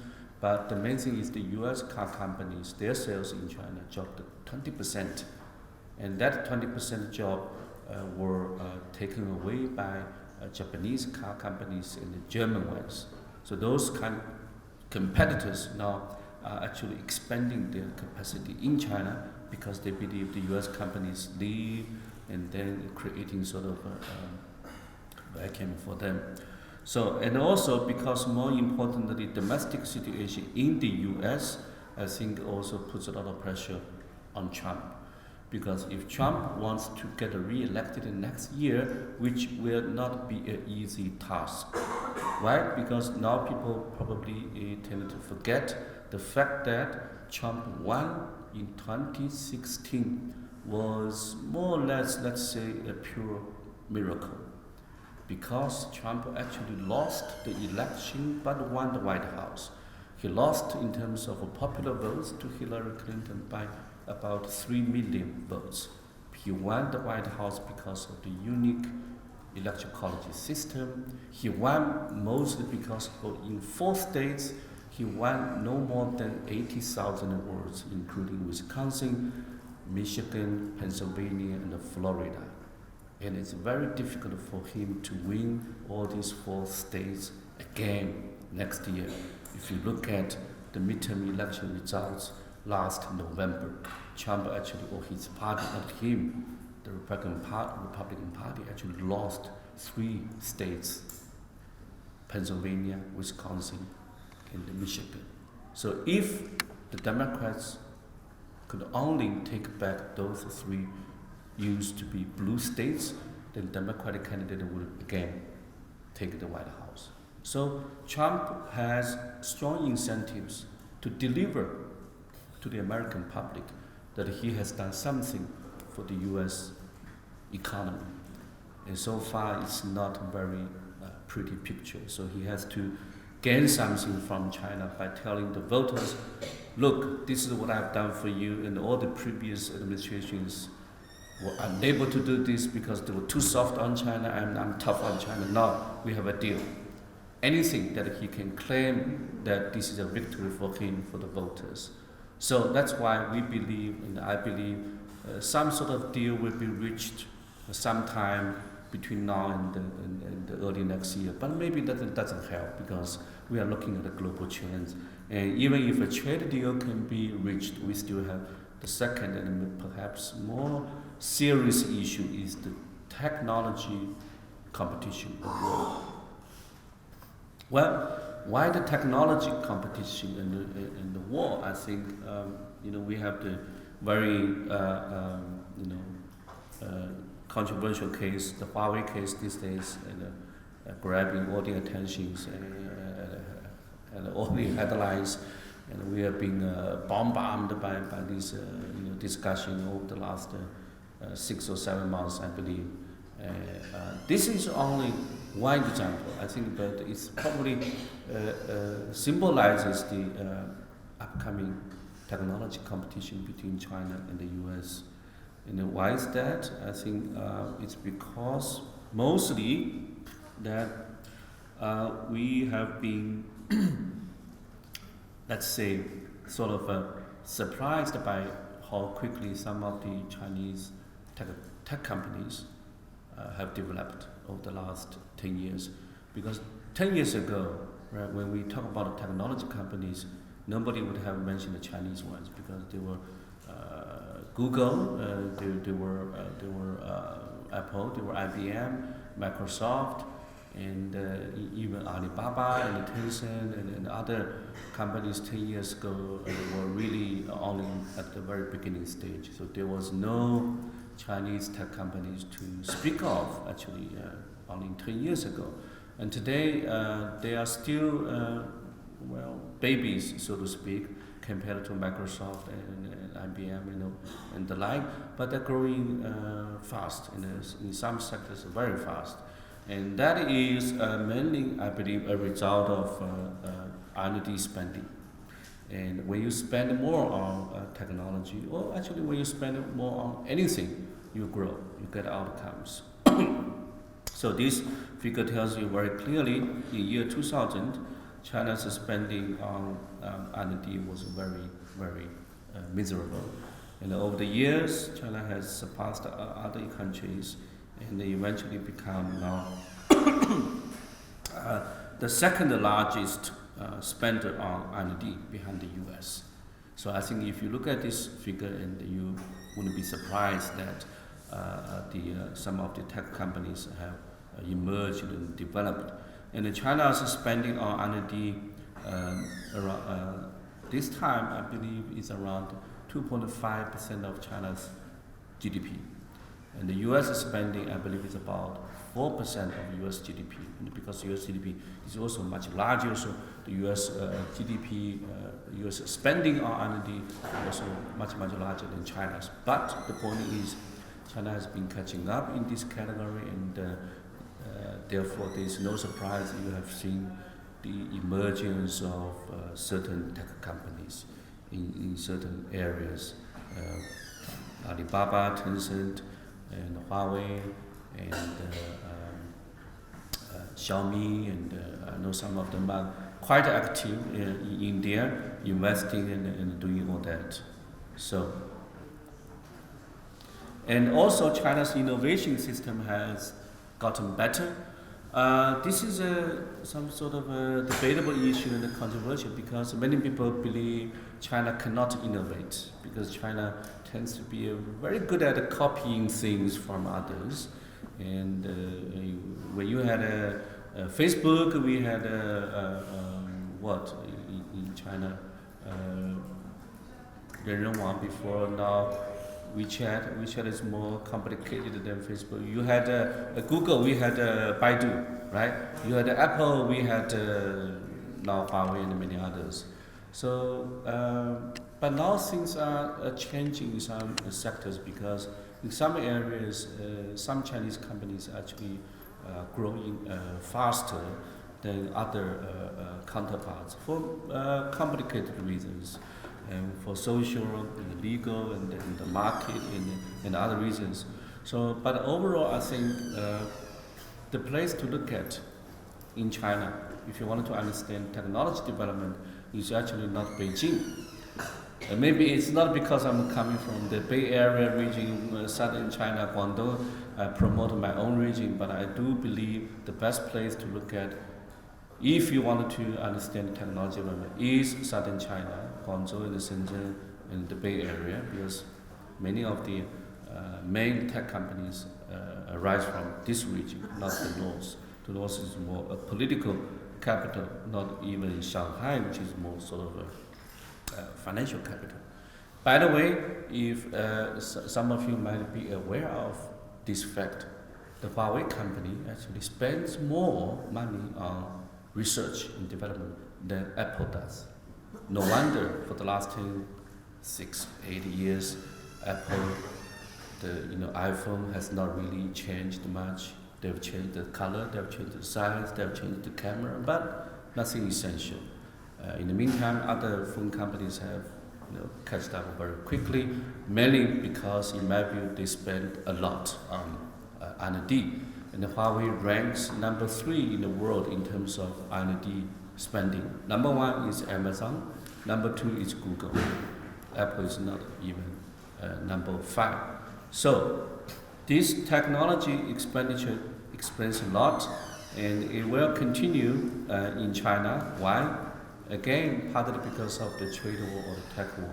But the main thing is the U.S. car companies, their sales in China dropped 20%. And that 20% drop were taken away by Japanese car companies and the German ones. So those competitors now are actually expanding their capacity in China because they believe the U.S. companies leave and then creating sort of a vacuum for them. So, and also because more importantly, domestic situation in the U.S. I think also puts a lot of pressure on Trump. Because if Trump wants to get re-elected next year, which will not be an easy task, right? Because now people probably tend to forget the fact that Trump won in 2016 was more or less, let's say, a pure miracle. Because Trump actually lost the election but won the White House. He lost in terms of popular votes to Hillary Clinton by about 3 million votes. He won the White House because of the unique electoral college system. He won mostly because in 4 states, he won no more than 80,000 votes, including Wisconsin, Michigan, Pennsylvania, and Florida. And it's very difficult for him to win all these 4 states again next year. If you look at the midterm election results last November, Trump actually, or his party, not him, the Republican Party actually lost 3 states, Pennsylvania, Wisconsin, and Michigan. So if the Democrats could only take back those 3 used to be blue states, then Democratic candidate would again take the White House. So Trump has strong incentives to deliver to the American public that he has done something for the U.S. economy. And so far it's not a very pretty picture. So he has to gain something from China by telling the voters, look, this is what I've done for you, and all the previous administrations were unable to do this because they were too soft on China and I'm tough on China. Now we have a deal. Anything that he can claim that this is a victory for him, for the voters. So that's why we believe, and I believe, some sort of deal will be reached sometime between now and the early next year. But maybe that doesn't help because we are looking at the global trends. And even if a trade deal can be reached, we still have the second and perhaps more serious issue is the technology competition. Well, why the technology competition and the war? I think we have the very controversial case, the Huawei case these days, and grabbing all the attentions and all the headlines, and we have been bombarded by this discussion over the last 6 or 7 months, I believe. This is only one example, I think, but it probably symbolizes the upcoming technology competition between China and the US. And why is that? I think it's because mostly that we have been, let's say, sort of surprised by how quickly some of the Chinese tech companies have developed over the last 10 years. Because 10 years ago, right, when we talk about technology companies, nobody would have mentioned the Chinese ones because they were Google, they were Apple, they were IBM, Microsoft, and even Alibaba and Tencent and other companies 10 years ago were really only at the very beginning stage. So there was no Chinese tech companies to speak of actually only 10 years ago. And today they are still babies, so to speak, compared to Microsoft and IBM, and the like. But they're growing fast in some sectors, very fast. And that is mainly, I believe, a result of R&D spending. And when you spend more on technology, or actually when you spend more on anything, you grow, you get outcomes. So this figure tells you very clearly, in year 2000, China's spending on R&D was very, very miserable. And over the years, China has surpassed other countries, and they eventually become now the second largest spender on R&D behind the US. So I think if you look at this figure, and you wouldn't be surprised that some of the tech companies have emerged and developed. And China's spending on R&D this time, I believe, is around 2.5% of China's GDP. And the US spending, I believe, is about 4% of US GDP. And because US GDP is also much larger, so the US GDP, US spending on R&D is also much, much larger than China's. But the point is, China has been catching up in this category, and therefore there is no surprise you have seen the emergence of certain tech companies in certain areas. Alibaba, Tencent, and Huawei, and Xiaomi, and I know some of them are quite active in India, investing and doing all that. So, and also China's innovation system has gotten better. This is some sort of a debatable issue and controversial, because many people believe China cannot innovate, because China tends to be very good at copying things from others. And when you had Facebook, we had what in China, 人人网 before, now WeChat is more complicated than Facebook. You had Google, we had Baidu, right? You had Apple, we had now Huawei and many others. So, but now things are changing in some sectors, because in some areas, some Chinese companies are actually growing faster than other counterparts for complicated reasons. And for social and legal and the market and other reasons. So, but overall, I think the place to look at in China, if you wanted to understand technology development, is actually not Beijing. And maybe it's not because I'm coming from the Bay Area region, southern China, Guangdong, I promote my own region, but I do believe the best place to look at, if you wanted to understand technology development, is southern China, Guangzhou and Shenzhen and the Bay Area, because many of the main tech companies arise from this region, not the north. The north is more a political capital, not even Shanghai, which is more sort of a financial capital. By the way, if some of you might be aware of this fact, the Huawei company actually spends more money on research and development than Apple does. No wonder for the last 10, 6, 8 years, Apple, the iPhone has not really changed much. They've changed the color, they've changed the size, they've changed the camera, but nothing essential. In the meantime, other phone companies have catched up very quickly, mainly because, in my view, they spend a lot on R&D. And Huawei ranks number 3 in the world in terms of R&D spending. Number 1 is Amazon, number 2 is Google. Apple is not even number 5. So this technology expenditure explains a lot, and it will continue in China. Why? Again, partly because of the trade war or the tech war.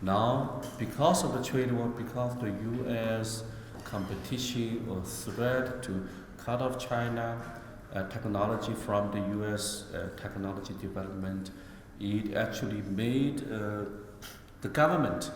Now, because of the trade war, because the U.S. competition or threat to cut off China technology from the U.S. Technology development, it actually made the government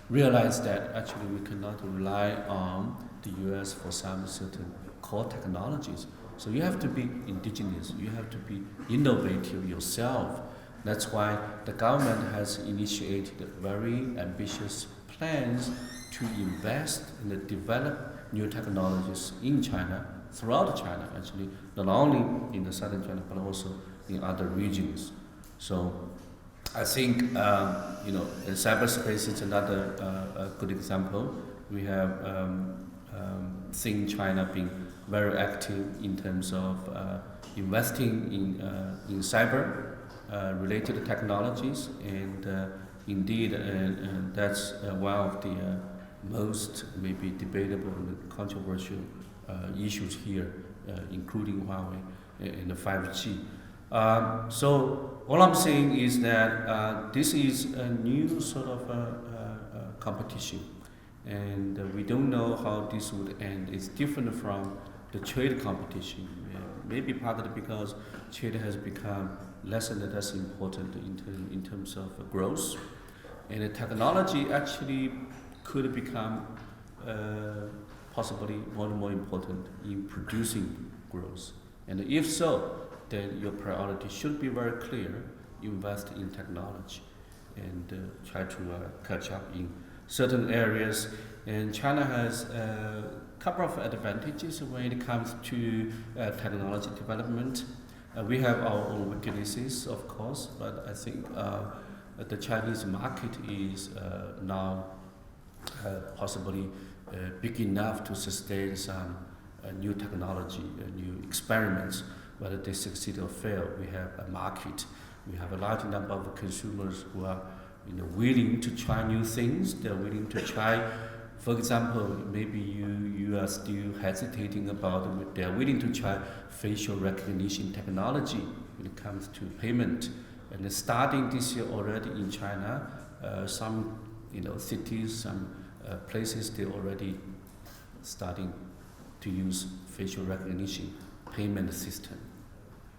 realize that actually we cannot rely on the U.S. for some certain core technologies. So you have to be indigenous, you have to be innovative yourself. That's why the government has initiated very ambitious plans to invest and develop new technologies in China, throughout China actually, not only in the southern China but also in other regions. So I think in cyberspace is another good example. We have seen China being very active in terms of investing in cyber related technologies, and indeed that's one of the most maybe debatable and controversial issues here, including Huawei and the 5G. So all I'm saying is that this is a new sort of competition, and we don't know how this would end. It's different from the trade competition, maybe partly because trade has become less and less important in terms of growth, and the technology actually could become possibly more and more important in producing growth. And if so, then your priority should be very clear: invest in technology and try to catch up in certain areas. And China has a couple of advantages when it comes to technology development. We have our own weaknesses, of course, but I think the Chinese market is now possibly big enough to sustain some new technology, new experiments. Whether they succeed or fail, we have a market. We have a large number of consumers who are willing to try new things. They're willing to try, for example, maybe you are still hesitating about it. They're willing to try facial recognition technology when it comes to payment. And starting this year already in China, some cities, some places, they're already starting to use facial recognition payment system,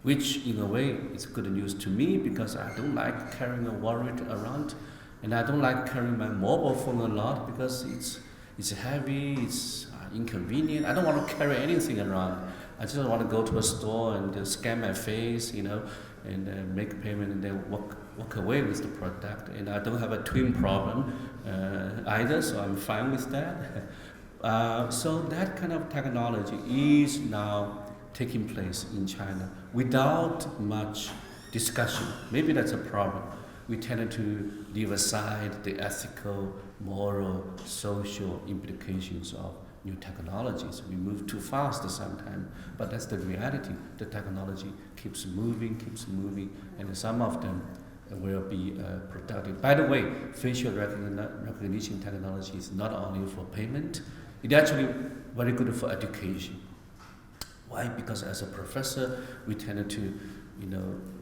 which in a way is good news to me, because I don't like carrying a wallet around, and I don't like carrying my mobile phone a lot because it's heavy, it's inconvenient. I don't want to carry anything around. I just want to go to a store and scan my face, and make payment and then walk away with the product. And I don't have a twin problem either, so I'm fine with that. So that kind of technology is now taking place in China without much discussion. Maybe that's a problem. We tend to leave aside the ethical, moral, social implications of new technologies. We move too fast sometimes, but that's the reality. The technology keeps moving, and some of them will be productive. By the way, facial recognition technology is not only for payment, it's actually very good for education. Why? Because as a professor, we tend to,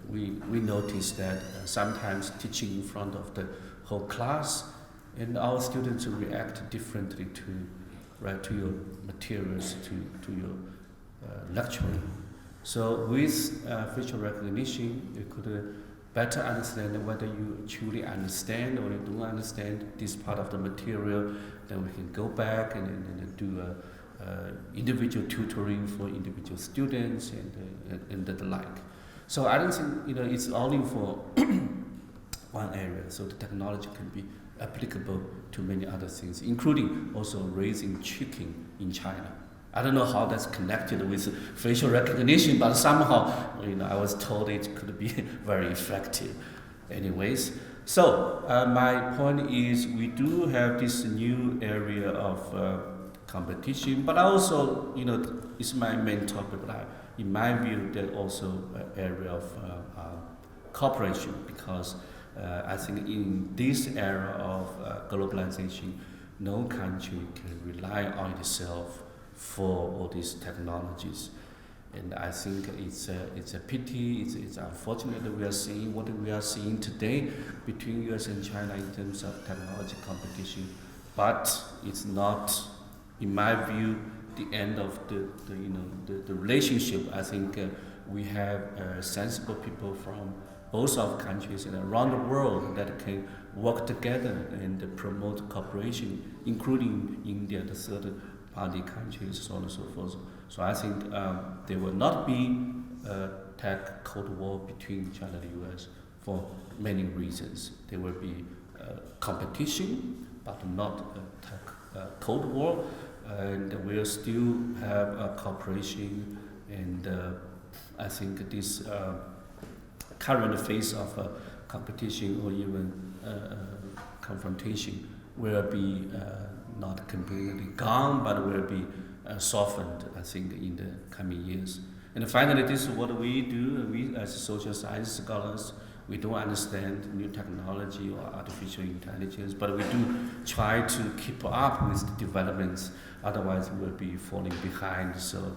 we notice that sometimes teaching in front of the whole class, and our students react differently to your materials, to your lecturing. So with facial recognition, you could better understand whether you truly understand or you don't understand this part of the material. Then we can go back and do individual tutoring for individual students and the like. So I don't think it's only for one area. So the technology can be applicable to many other things, including also raising chicken in China. I don't know how that's connected with facial recognition, but somehow, I was told it could be very effective. Anyways, so my point is we do have this new area of competition, but also, it's my main topic. But in my view, there's also an area of cooperation, because I think in this era of globalization, no country can rely on itself for all these technologies. And I think it's a pity, it's unfortunate that we are seeing what we are seeing today between US and China in terms of technology competition. But it's not, in my view, the end of the relationship. I think we have sensible people from both of countries and around the world that can work together and promote cooperation, including India, the third party countries, so on and so forth. So I think there will not be a tech cold war between China and the US for many reasons. There will be competition, but not a tech cold war, and we'll still have a cooperation. And I think this current phase of competition or even confrontation will be not completely gone, but will be softened, I think, in the coming years. And finally, this is what we do. We, as social science scholars, we don't understand new technology or artificial intelligence, but we do try to keep up with the developments. Otherwise, we'll be falling behind. So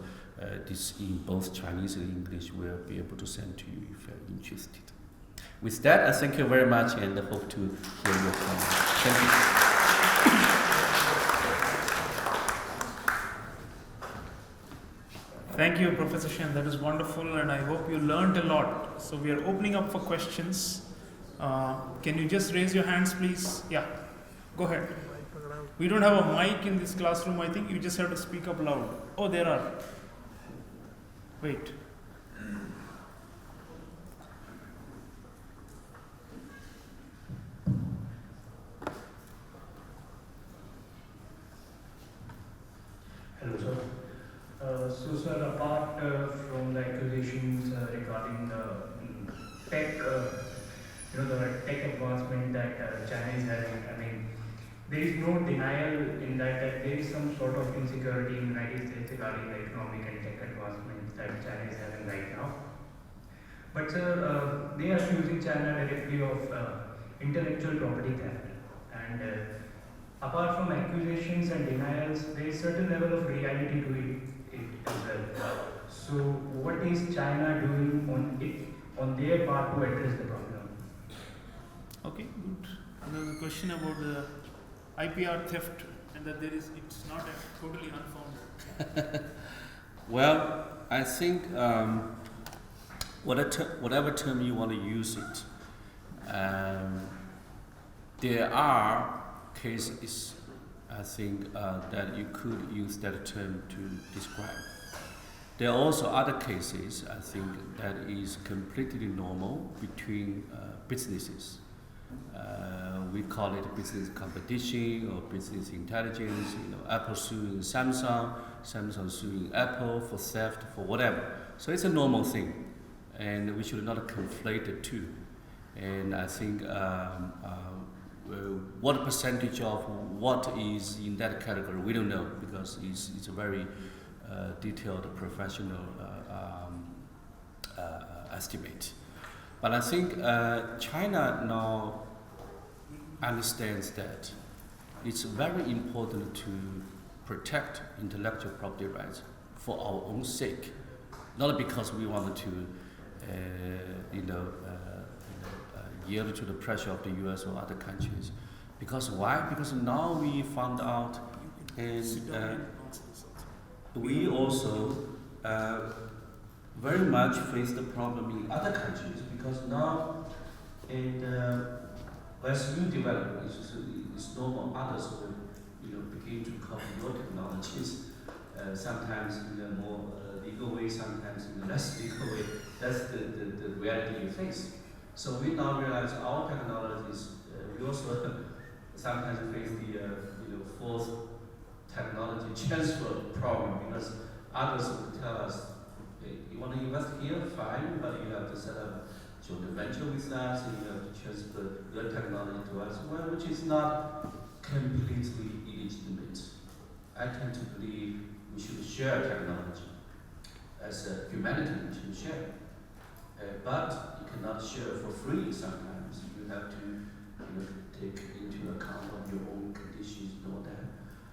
this in both Chinese and English we'll be able to send to you if you're interested. With that, I thank you very much and I hope to hear your comments. Thank you. Thank you, Professor Shen. That is wonderful, and I hope you learned a lot. So we are opening up for questions. Can you just raise your hands, please? Yeah, go ahead. We don't have a mic in this classroom. I think you just have to speak up loud. Oh, there are. Wait. Hello, sir. So, sir, apart from the accusations regarding the tech, the tech advancement that China is having, I mean, there is no denial in that there is some sort of insecurity in the United States regarding the economic and tech advancements that China is having right now. But, sir, they are accusing China directly of intellectual property theft. And apart from accusations and denials, there is certain level of reality to it as well. So, what is China doing on their part to address the problem? Okay, good. There was a question about the IPR theft and that it's not totally unfounded. Well, I think whatever term you want to use it, there are cases, I think, that you could use that term to describe. There are also other cases, I think, that is completely normal between businesses. We call it business competition or business intelligence. Apple suing Samsung, Samsung suing Apple for theft, for whatever. So it's a normal thing, and we should not conflate the two. And I think what percentage of what is in that category, we don't know, because it's a very detailed professional estimate. But I think China now understands that it's very important to protect intellectual property rights for our own sake, not because we want to, yield to the pressure of the US or other countries. Because why? Because now we found out, and we also very much face the problem in other countries because now in as you develop, it's normal others will begin to copy your technologies. Sometimes in a more legal way, sometimes in a less legal way. That's the reality you face. So we now realize our technologies. We also sometimes face the fourth technology transfer problem because others will tell us, hey, you want to invest here, fine, but you have to set up joint venture with us, and you have to transfer your technology to us, well, which is not completely illegitimate. I tend to believe we should share technology. As a humanity, we should share. But you cannot share for free sometimes. You have to take into account of your own conditions and all that.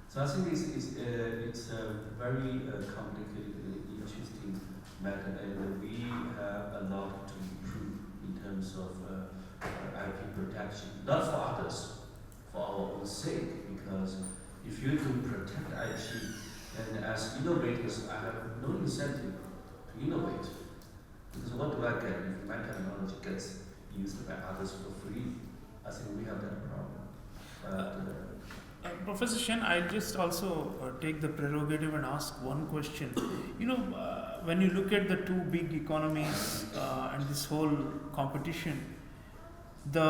So I think it's a very complicated and interesting matter, and we have a lot to improve in terms of IP protection, not for others, for our own sake, because if you don't protect IP, then as innovators, I have no incentive to innovate. Because what do I get if my technology gets used by others for free? I think we have that problem. Professor Shen, I'll just also take the prerogative and ask one question. When you look at the two big economies and this whole competition, do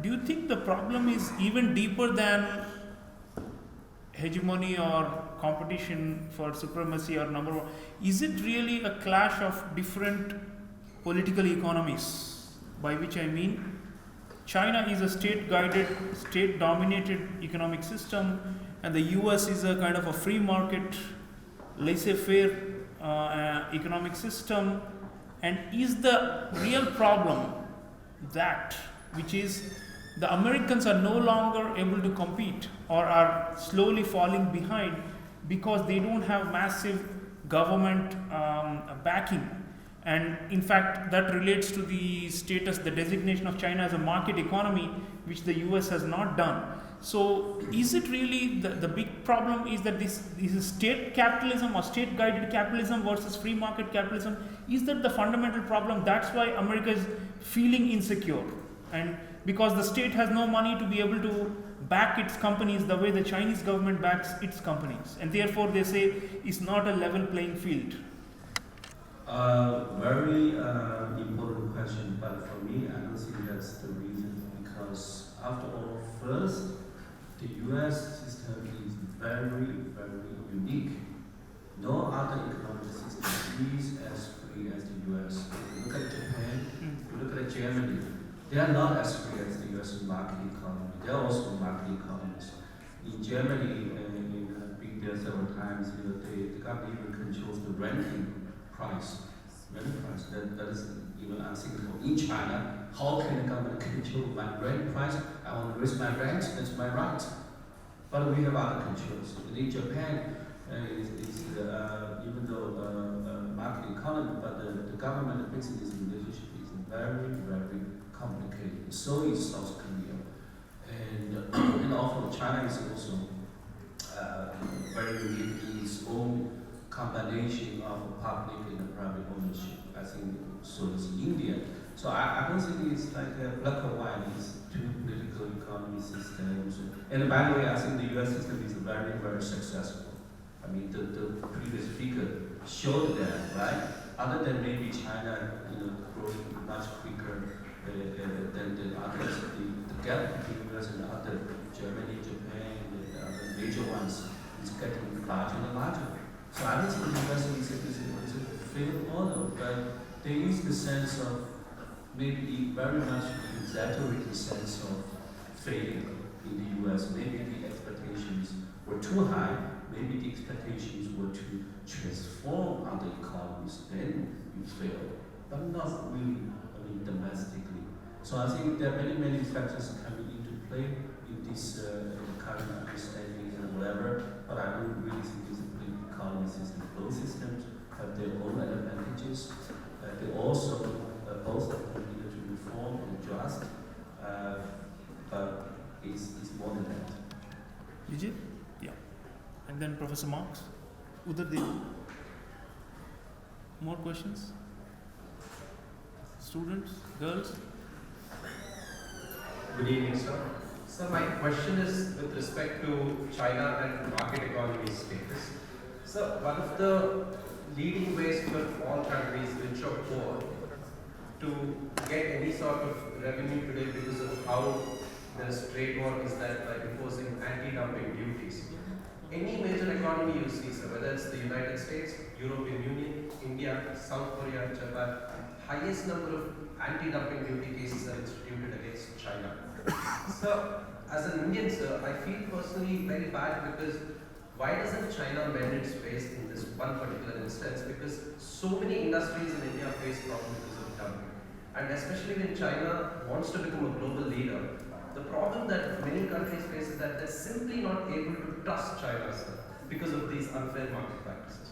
you think the problem is even deeper than hegemony or competition for supremacy or number one? Is it really a clash of different political economies? By which I mean, China is a state-guided, state-dominated economic system, and the US is a kind of a free market, laissez-faire economic system. And is the real problem that, which is the Americans are no longer able to compete or are slowly falling behind because they don't have massive government backing? And in fact, that relates to the status, the designation of China as a market economy, which the US has not done. So is it really the big problem is that this is state capitalism or state-guided capitalism versus free market capitalism? Is that the fundamental problem? That's why America is feeling insecure. And because the state has no money to be able to back its companies the way the Chinese government backs its companies. And therefore they say it's not a level playing field. Very important question, but for me, I don't think that's the reason, because after all, first, the US system is very, very unique. No other economic system is as free as the US. If you look at Japan, if you look at Germany, they are not as free as the US market economy. They are also market economies. In Germany, I've been there several times, the government even controls the renting price. That is even unthinkable. In China, how can the government control my rent price? I want to raise my rent, that's my right. But we have other controls. In Japan, even though market economy, but the government business relationship is very, very complicated. So is South Korea. And also China is also very unique in its own combination of public and private ownership. I think so is India. So I don't think it's like a black or white. It's two political economy systems. And by the way, I think the US system is very, very successful. I mean, the previous figure showed that, right? Other than maybe China, growing much quicker than others, the gap between US and other, Germany, Japan, and the other major ones, is getting larger and larger. So I don't think the US is a failed model, but there is the sense of maybe very much exaggerated sense of failing in the US. Maybe the expectations were too high, maybe the expectations were to transform other economies, then you fail, but not really, domestically. So I think there are many factors coming into play in this current understanding and whatever, but I don't really think it's a big economy system. Both systems have their own advantages. They also both need to reform and adjust, but it's more than that. Vijay? Yeah. And then Professor Marx? Udar Dev? More questions? Students, girls? Good evening, sir. Sir, my question is with respect to China and market economy status. Sir, one of the leading ways for all countries which are poor to get any sort of revenue today because of how there's trade war is that by imposing anti-dumping duties. Any major economy you see, sir, whether it's the United States, European Union, India, South Korea, Japan, highest number of anti-dumping duty cases are instituted against China. So, as an Indian, sir, I feel personally very bad because why doesn't China mend its ways in this one particular instance? Because so many industries in India face problems because of dumping. And especially when China wants to become a global leader, the problem that many countries face is that they're simply not able to trust China, sir, because of these unfair market practices.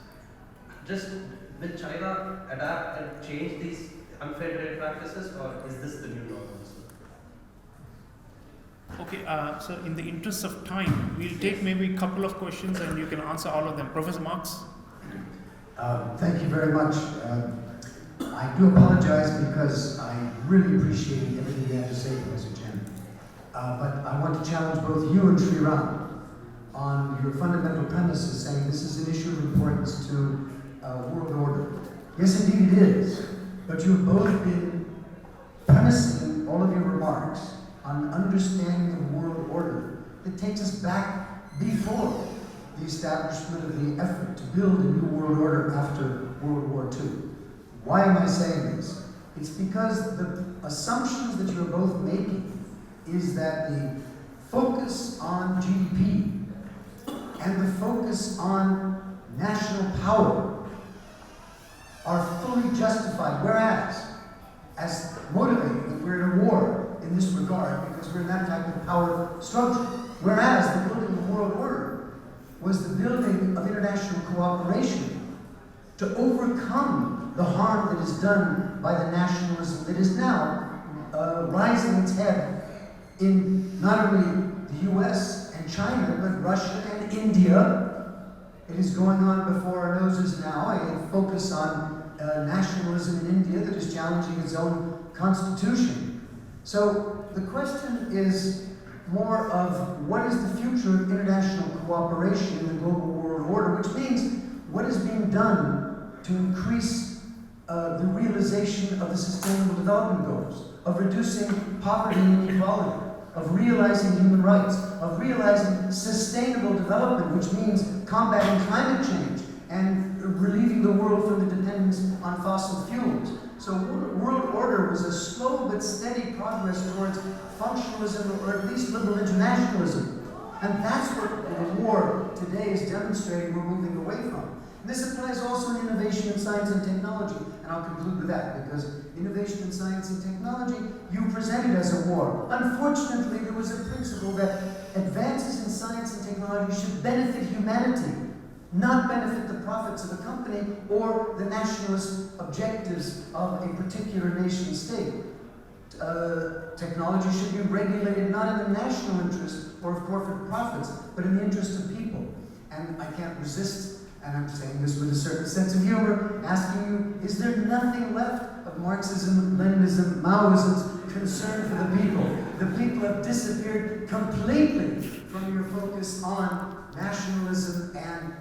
Just will China adapt and change these unfair trade practices, or is this the new normal, sir? Okay, so in the interest of time, we'll take maybe a couple of questions and you can answer all of them. Professor Marx? Thank you very much. I do apologize because I really appreciate everything you had to say, Professor Chen. But I want to challenge both you and Sri Ram on your fundamental premises, saying this is an issue of importance to world order. Yes, indeed it is. But you've both been premising all of your remarks on an understanding of world order that takes us back before the establishment of the effort to build a new world order after World War II. Why am I saying this? It's because the assumptions that you're both making is that the focus on GDP and the focus on national power are fully justified, whereas, as motivated, that we're in a war in this regard because we're in that type of power structure, whereas the building of world order was the building of international cooperation to overcome the harm that is done by the nationalism that is now rising its head in not only the US and China, but Russia and India. It is going on before our noses now, a focus on nationalism in India that is challenging its own constitution. So the question is more of what is the future of international cooperation in the global world order, which means what is being done to increase the realization of the Sustainable Development Goals, of reducing poverty and inequality, of realizing human rights, of realizing sustainable development, which means combating climate change and relieving the world from the dependence on fossil fuels. So world order was a slow but steady progress towards functionalism, or at least liberal internationalism. And that's what the war today is demonstrating we're moving away from. And this applies also in innovation in science and technology. And I'll conclude with that, because innovation in science and technology, you presented as a war. Unfortunately, there was a principle that advances in science and technology should benefit humanity, not benefit the profits of a company or the nationalist objectives of a particular nation state. Technology should be regulated not in the national interest or of corporate profits, but in the interest of people. And I can't resist, and I'm saying this with a certain sense of humor, asking you, is there nothing left of Marxism, Leninism, Maoism's concern for the people? The people have disappeared completely from your focus on nationalism and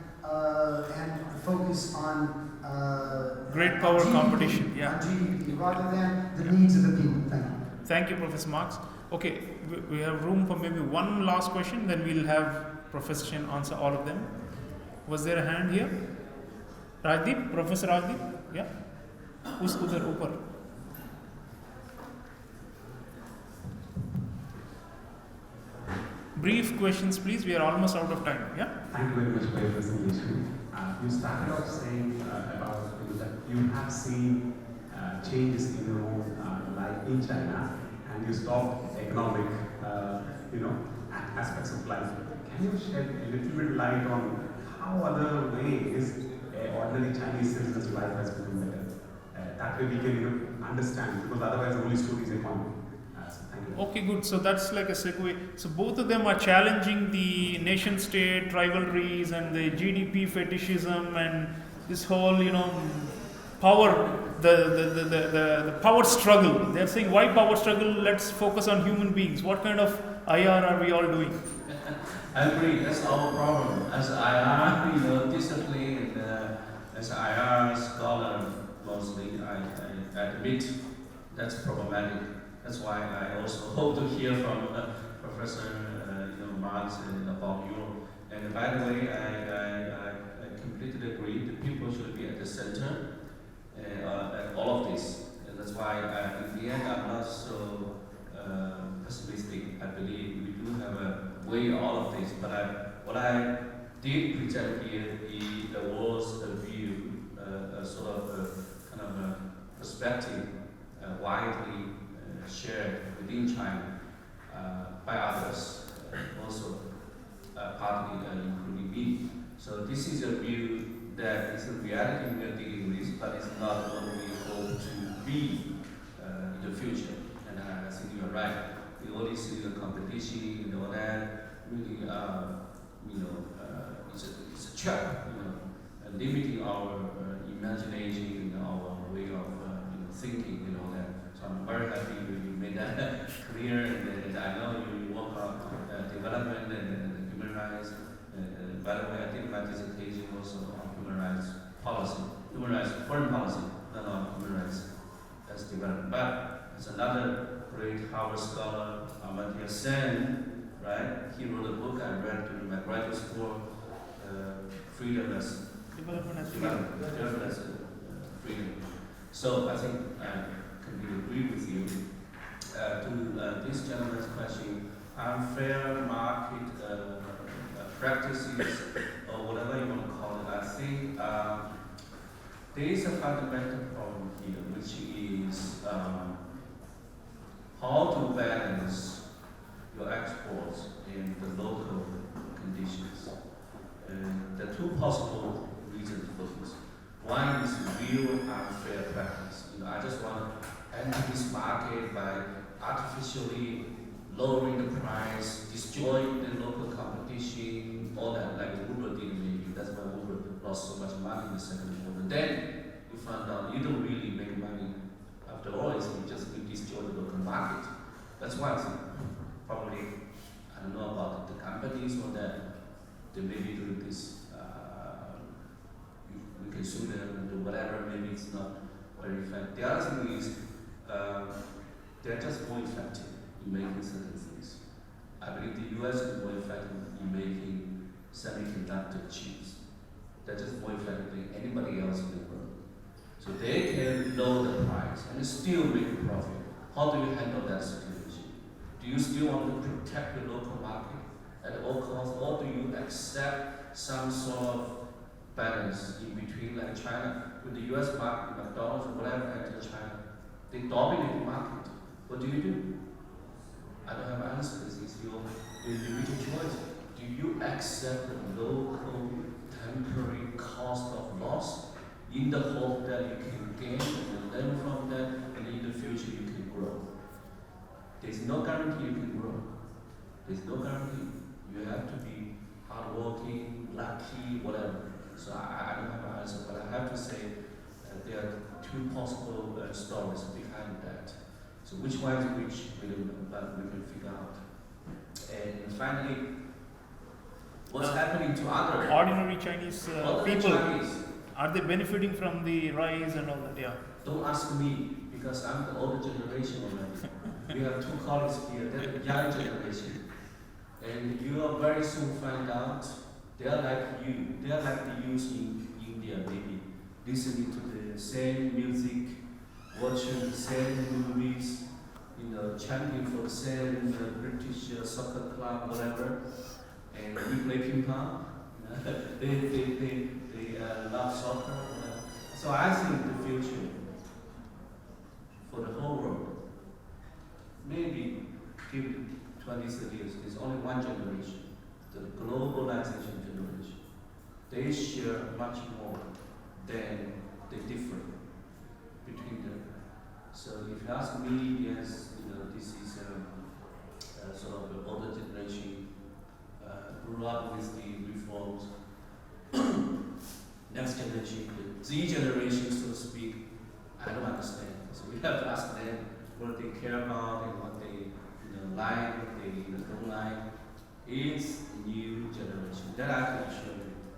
focus on great power GDP, competition, yeah. on GDP, rather than the needs of the people. Thank you. Thank you, Professor Marx. Okay, we have room for maybe one last question, then we'll have Professor Chen answer all of them. Was there a hand here? Rajdeep? Professor Rajdeep? Yeah? Who's udhar upar? Brief questions, please. We are almost out of time. Yeah? Thank you very much for your presentation. You started off saying about that you have seen changes in your own life in China, and you stopped economic, aspects of life. Can you shed a little bit light on how other ways ordinary Chinese citizens' life has become better? That way we can understand, because otherwise the only story is economy. So thank you. Okay, good. So that's like a segue. So both of them are challenging the nation state rivalries and the GDP fetishism and this whole, power, the power struggle. They're saying, why power struggle? Let's focus on human beings. What kind of IR are we all doing? I agree, that's our problem. As IR, discipline, and as IR scholar, mostly, I admit that's problematic. That's why I also hope to hear from Professor Marx about Europe. And by the way, I completely agree that people should be at the center at all of this. And that's why, in the end, I'm not so pessimistic. I believe we do have a way all of this. But what I did present here was a view, a sort of kind of a perspective widely shared within China by others, also partly including me. So this is a view that is a reality we are dealing with, but it's not what we hope to be in the future. And I think you are right. We already see the competition, that really, it's a trap, limiting our imagination and our way of thinking, that. So I'm very happy you made that clear, and I know you work on development and human rights. By the way, I did my dissertation also on human rights policy, human rights foreign policy, not on human rights as development. But as another great Harvard scholar, Amartya Sen, right? He wrote a book I read during my graduate school, Freedom as Development as Development as freedom. So I think I completely agree with you. To this gentleman's question, unfair market practices, or whatever you want to call it, I think there is a fundamental problem here, which is how to balance your exports in the local conditions. And there are two possible reasons for this. One is real unfair practice. I just want to enter this market by artificially lowering the price, destroying the local competition, all that, like Uber did maybe. That's why Uber lost so much money in the second quarter. Then you find out you don't really make money. After all, it's just you destroy the local market. That's why I think probably, I don't know about the companies or that, they may be doing this. We can sue them and do whatever, maybe it's not very effective. The other thing is, they're just more effective in making certain things. I believe the US is more effective in making semiconductor chips. They're just more effective than anybody else in the world. So they can lower the price and still make a profit. How do you handle that situation? Do you still want to protect the local market at all costs, or do you accept some sort of balance in between, like China, with the US market, McDonald's or whatever enter China, they dominate the market. What do you do? I don't have an answer. This is your individual choice. Do you accept the local temporary cost of loss in the hope that you can gain and learn from that, and in the future you can grow? There's no guarantee you can grow. There's no guarantee. You have to be hardworking, lucky, whatever. So I don't have an answer, but I have to say there are two possible stories behind that. So which one is which, we don't know, but we can figure out. And finally, what's happening to other Ordinary Chinese people, Chinese? are they benefiting from the rise and all that? Yeah. Don't ask me, because I'm the older generation already. We have two colleagues here, they're the young generation. And you will very soon find out they are like you. They are like the youth in India, maybe, listening to the same music, watching the same movies, chanting for the same British soccer club, whatever. And we play ping pong. They love soccer. So I think the future for the whole world, maybe give 20, 30 years, there's only one generation, the globalization generation. They share much more than they differ between them. So if you ask me, yes, this is sort of the older generation grew up with the reforms. Next generation, Z generation, so to speak, I don't understand. So we have to ask them what they care about and what they like, what they don't like. It's new generation. That I can assure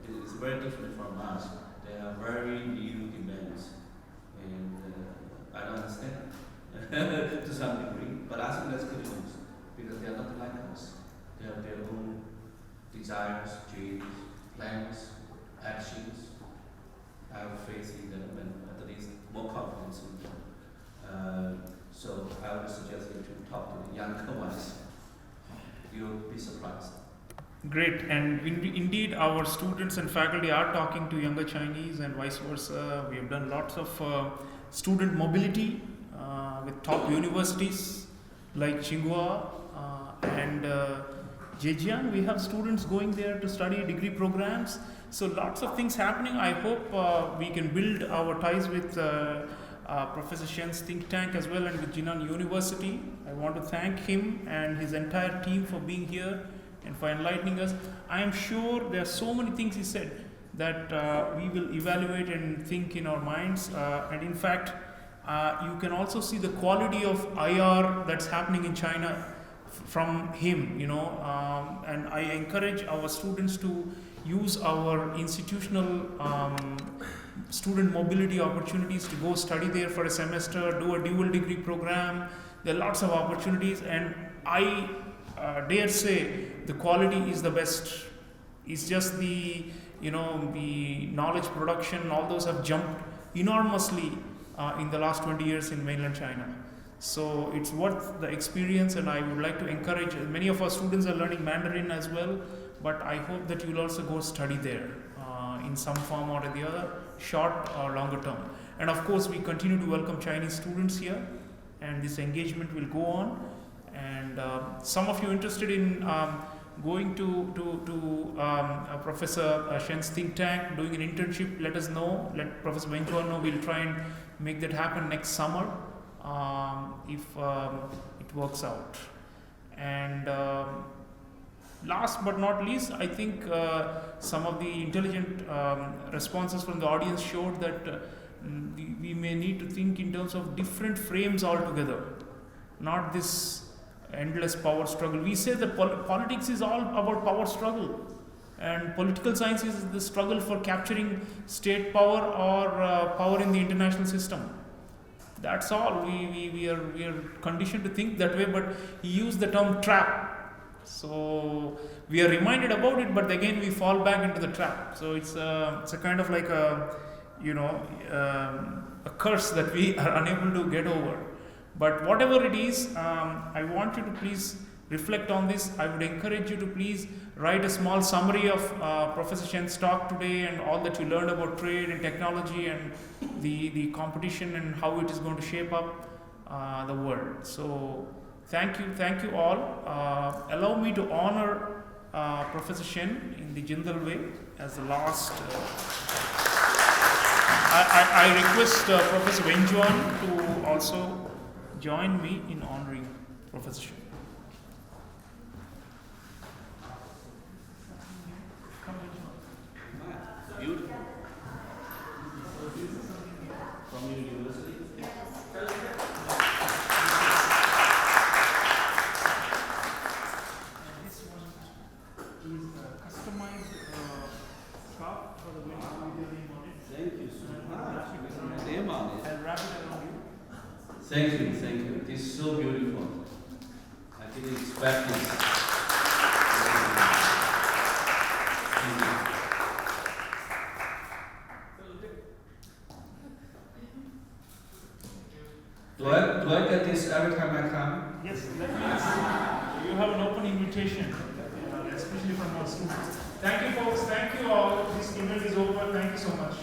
you. It's very different from us. They are very new demands, and I don't understand to some degree. But I think that's good news because they are not like us. They have their own desires, dreams, plans, actions. I have faith in them and at least more confidence in them. So I would suggest you to talk to the younger ones. You'll be surprised. Great, and indeed our students and faculty are talking to younger Chinese and vice versa. We have done lots of student mobility with top universities like Tsinghua and JGU. We have students going there to study degree programs. So lots of things happening. I hope we can build our ties with Professor Shen's think tank as well and with Jinan University. I want to thank him and his entire team for being here and for enlightening us. I am sure there are so many things he said that we will evaluate and think in our minds. And in fact, you can also see the quality of IR that's happening in China from him, and I encourage our students to use our institutional student mobility opportunities to go study there for a semester, do a dual degree program. There are lots of opportunities, and I dare say the quality is the best. It's just the knowledge production, all those have jumped enormously in the last 20 years in mainland China. So it's worth the experience, and I would like to encourage, many of our students are learning Mandarin as well, but I hope that you will also go study there in some form or the other, short or longer term. And of course, we continue to welcome Chinese students here, and this engagement will go on. And some of you interested in going to Professor Shen's think tank, doing an internship, let us know. Let Professor Wenjuan know. We'll try and make that happen next summer if it works out. And last but not least, I think some of the intelligent responses from the audience showed that we may need to think in terms of different frames altogether, not this endless power struggle. We say that politics is all about power struggle, and political science is the struggle for capturing state power or power in the international system. That's all. We are conditioned to think that way, but he used the term trap. So we are reminded about it, but again we fall back into the trap. So it's a kind of like a curse that we are unable to get over. But whatever it is, I want you to please reflect on this. I would encourage you to please write a small summary of Professor Shen's talk today and all that you learned about trade and technology and the competition and how it is going to shape up the world. So thank you all. Allow me to honor Professor Shen in the Jindal way as the last. I request Professor Wenjuan to also join me in honoring Professor Shen. Beautiful. From your university? This one is customized scarf for the winter with your name on it. Thank you so much. Name on it. I'll wrap it around you. Thank you. This is so beautiful. I didn't expect this. Thank you. Do I get this every time I come? Yes, that means you have an open invitation, especially from our students. Thank you, folks. Thank you all. This event is over. Thank you so much.